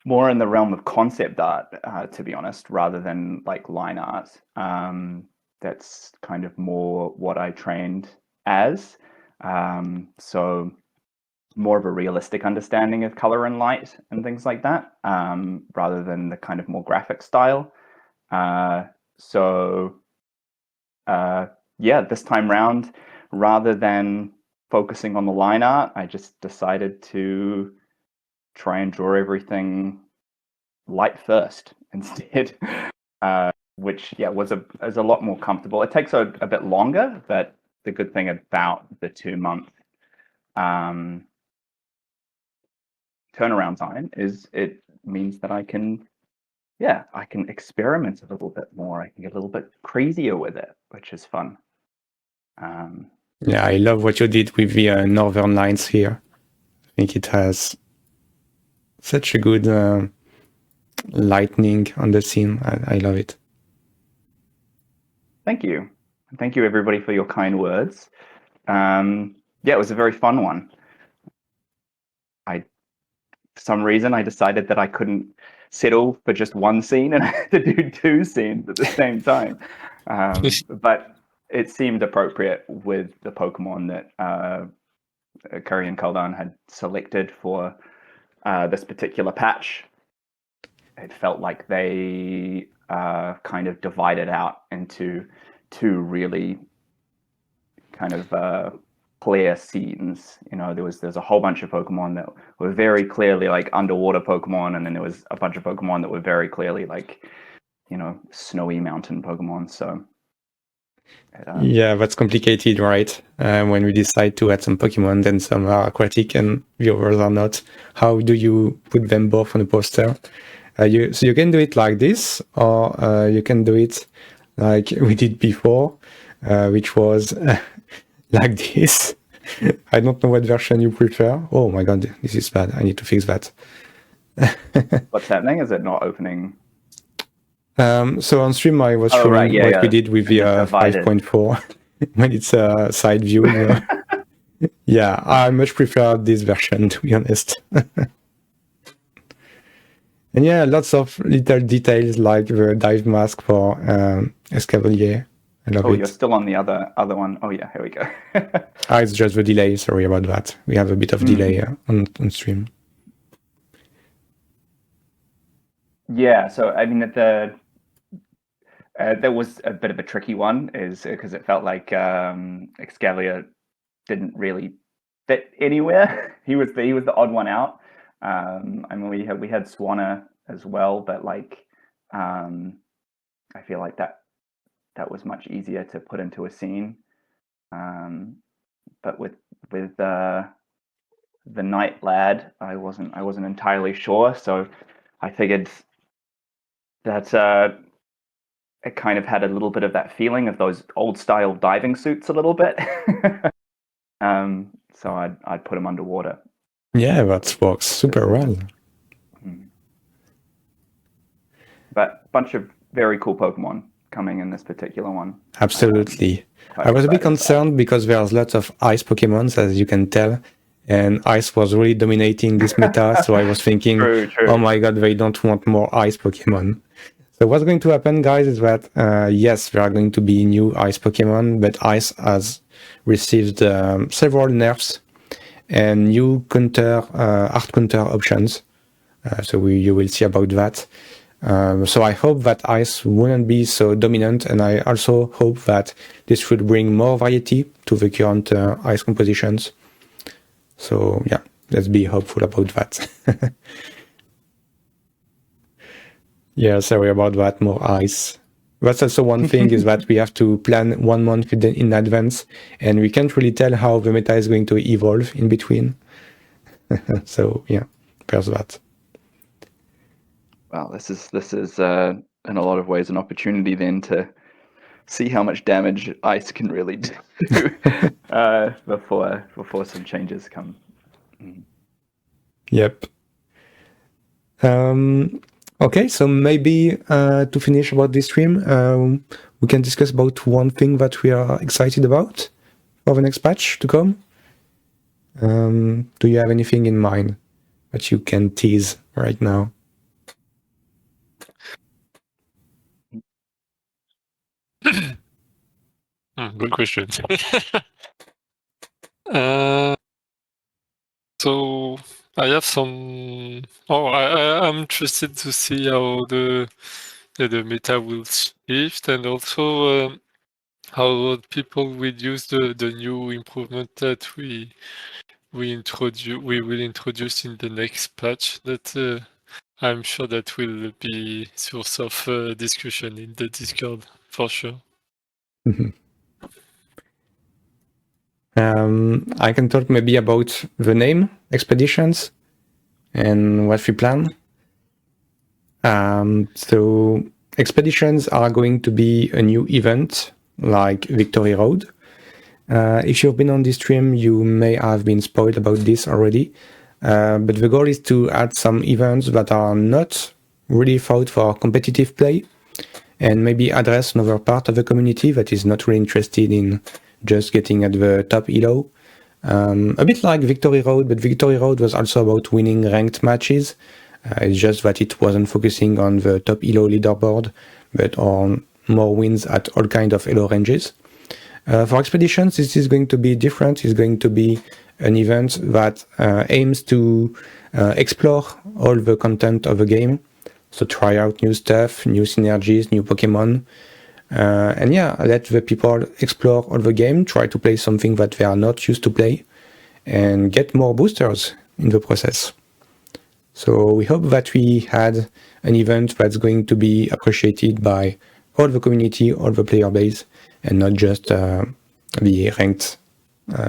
in the realm of concept art, to be honest, rather than like line art. That's kind of more what I trained as. So more of a realistic understanding of color and light and things like that, rather than the kind of more graphic style. Yeah, this time round, rather than focusing on the line art, I just decided to try and draw everything light first instead, which was a lot more comfortable. It takes a bit longer, but the good thing about the 2-month turnaround time is it means that I can experiment a little bit more. I can get a little bit crazier with it, which is fun. Yeah, I love what you did with the northern lines here. I think it has such a good lightning on the scene. I love it. Thank you. Thank you, everybody, for your kind words. It was a very fun one. For some reason, I decided that I couldn't settle for just one scene and I had to do 2 scenes at the same time. But it seemed appropriate with the Pokemon that Curry and Keldaan had selected for this particular patch. It felt like they kind of divided out into 2 really kind of clear scenes. You know, there's a whole bunch of Pokemon that were very clearly like underwater Pokemon, and then there was a bunch of Pokemon that were very clearly like, you know, snowy mountain Pokemon. So yeah, that's complicated, right? When we decide to add some Pokemon, then some are aquatic and the others are not. How do you put them both on a poster? So you can do it like this, or you can do it like we did before, which was like this. I don't know what version you prefer. Oh my god, this is bad. I need to fix that. What's happening? Is it not opening? So on stream, I was showing what we did with the 5.4 when it's a side view. Yeah, I much prefer this version, to be honest. And yeah, lots of little details like the dive mask for Escavalier. I love it. You're still on the other one. Oh yeah, here we go. It's just the delay. Sorry about that. We have a bit of delay on stream. Yeah, so I mean, there was a bit of a tricky one, is because it felt like Excalia didn't really fit anywhere. He was the odd one out. I mean, we had Swanna as well, but like I feel like that was much easier to put into a scene. But with the Night Lad, I wasn't entirely sure, so I figured that it kind of had a little bit of that feeling of those old style diving suits a little bit. So I'd put him underwater. Yeah, that works super well. But bunch of very cool Pokemon coming in this particular one. Absolutely. I was a bit concerned because there's lots of ice Pokemons, as you can tell, and ice was really dominating this meta, so I was thinking, True. oh my god, they don't want more ice Pokemon. So what's going to happen, guys, is that, yes, there are going to be new ice Pokemon, but ice has received several nerfs and new hard counter options. So you will see about that. So I hope that ice wouldn't be so dominant, and I also hope that this should bring more variety to the current ice compositions. So yeah, let's be hopeful about that. Yeah, sorry about that, more ice. That's also one thing, is that we have to plan 1 month in advance, and we can't really tell how the meta is going to evolve in between. So yeah, there's that. Well, this is in a lot of ways an opportunity then to see how much damage ice can really do before some changes come. Yep. Okay, so maybe to finish about this stream, we can discuss about one thing that we are excited about for the next patch to come. Do you have anything in mind that you can tease right now? Good question. So I have some. I'm interested to see how the meta will shift, and also how people will use the new improvement that we will introduce in the next patch. That I'm sure that will be source of discussion in the Discord for sure. I can talk maybe about the name Expeditions and what we plan. So Expeditions are going to be a new event like Victory Road. If you've been on this stream, you may have been spoiled about this already. But the goal is to add some events that are not really thought for competitive play, and maybe address another part of the community that is not really interested in just getting at the top elo. A bit like Victory Road, but Victory Road was also about winning ranked matches. It's just that it wasn't focusing on the top elo leaderboard, but on more wins at all kinds of elo ranges. For Expeditions, this is going to be different. It's going to be an event that aims to explore all the content of the game. So try out new stuff, new synergies, new Pokemon. And yeah, let the people explore all the game, try to play something that they are not used to play, and get more boosters in the process. So we hope that we had an event that's going to be appreciated by all the community, all the player base, and not just the ranked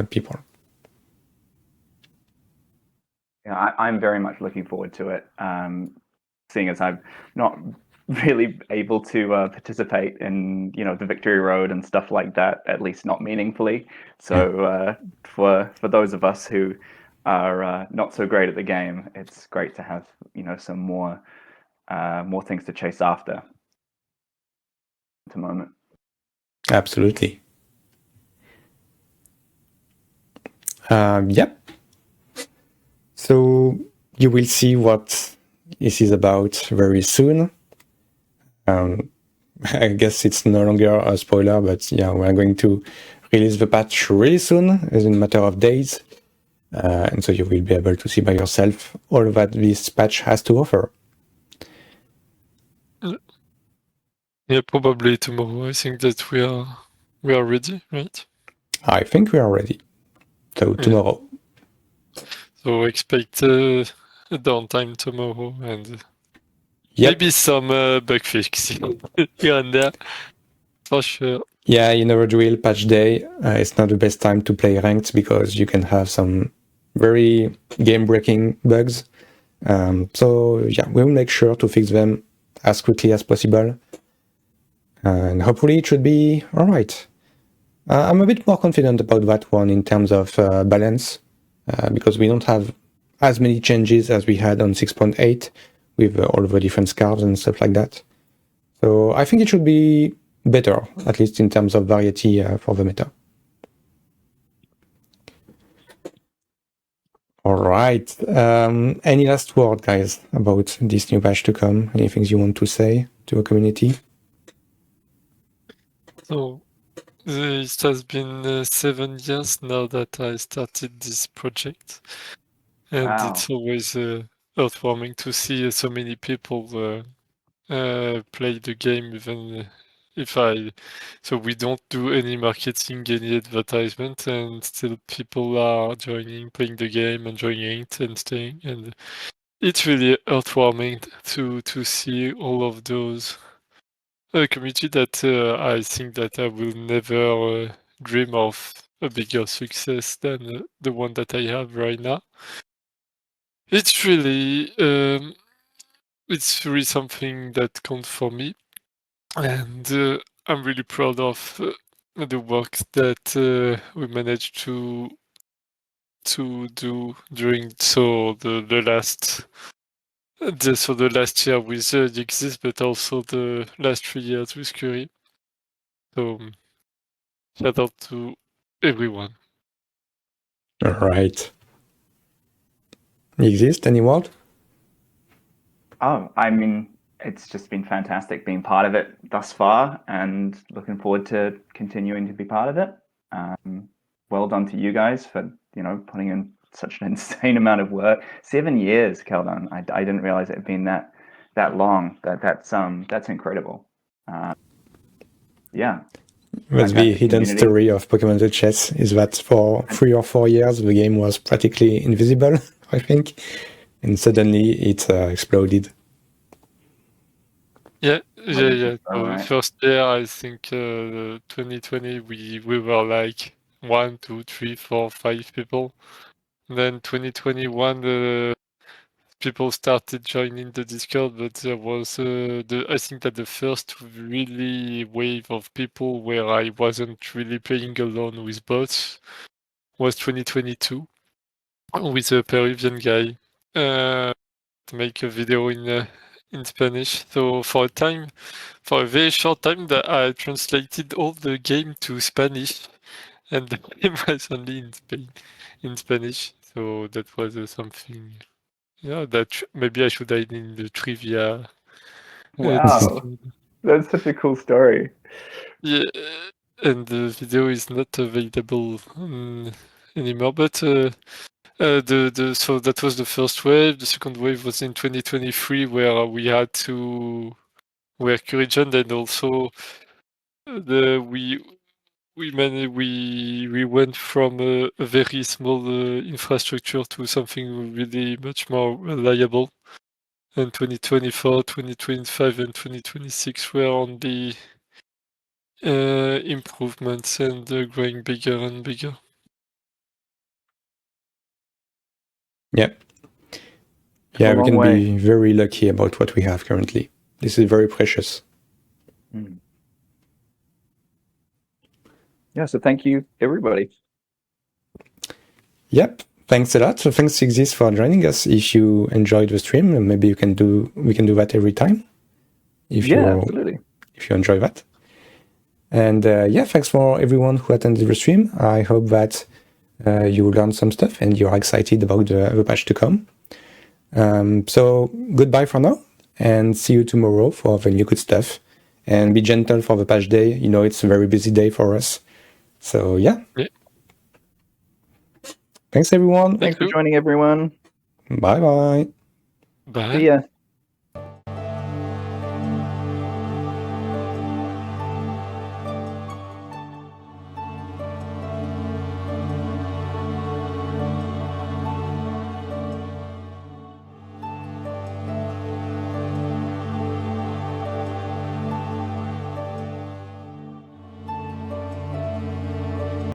people. Yeah, I'm very much looking forward to it, seeing as I'm not really able to participate in the Victory Road and stuff like that, at least not meaningfully. So for those of us who are not so great at the game, it's great to have some more things to chase after at the moment. Absolutely. Yep. So you will see what this is about very soon. I guess it's no longer a spoiler, but yeah, we're going to release the patch really soon, as in a matter of days. And so you will be able to see by yourself all that this patch has to offer. Yeah, probably tomorrow. I think that we are ready, right? I think we are ready. So tomorrow. So expect a downtime tomorrow and Yep. maybe some bug fix here and there, for sure. Yeah, you know the drill. Patch day. It's not the best time to play ranked because you can have some very game-breaking bugs. So yeah, we'll make sure to fix them as quickly as possible, and hopefully it should be all right. I'm a bit more confident about that one in terms of balance, because we don't have as many changes as we had on 6.8 with all the different scarves and stuff like that. So I think it should be better, at least in terms of variety for the meta. All right. Any last word, guys, about this new patch to come? Anything you want to say to a community? So it has been 7 years now that I started this project, and Wow. it's always heartwarming to see so many people play the game, even if so we don't do any marketing, any advertisement, and still people are joining, playing the game, enjoying it, and staying. And it's really heartwarming to see all of those community that I think that I will never dream of a bigger success than the one that I have right now. It's really something that counts for me, and I'm really proud of the work that we managed to do during the last the last year with Yixist, but also the last 3 years with Curry. So shout out to everyone. All right. Yixist, any word? Oh, I mean, it's just been fantastic being part of it thus far, and looking forward to continuing to be part of it. Well done to you guys for putting in such an insane amount of work. 7 years, Keldaan. I didn't realize it had been that long. That's incredible. Yeah. That's the hidden community. story of Pokemon the Chess, is that for 3 or 4 years the game was practically invisible, I think, and suddenly it exploded. Yeah. So Right. first year, I think 2020 we were like 1, 2, 3, 4, 5 people. Then 2021 people started joining the Discord, but there was I think that the first really wave of people where I wasn't really playing alone with bots was 2022 with a Peruvian guy to make a video in Spanish. So for a very short time, that I translated all the game to Spanish, and the game was only in Spanish. So that was something. Yeah, that maybe I should add in the trivia. Wow, that's such a cool story. Yeah, and the video is not available anymore. But so that was the first wave. The second wave was in 2023, where we had to were Curigen, and also we went from a very small infrastructure to something really much more reliable. And 2024, 2025, and 2026 were on the improvements and growing bigger and bigger. Yeah. Yeah, we can be very lucky about what we have currently. This is very precious. Yeah, so thank you, everybody. Yep. Thanks a lot. So thanks Yixist for joining us. If you enjoyed the stream, maybe we can do that every time. Absolutely. If you enjoy that. And thanks for everyone who attended the stream. I hope that you learned some stuff and you're excited about the patch to come. So goodbye for now, and see you tomorrow for the new good stuff. And be gentle for the patch day. You know, it's a very busy day for us. So yeah. Thanks everyone. Thanks for joining, everyone. Bye-bye. Bye. See ya.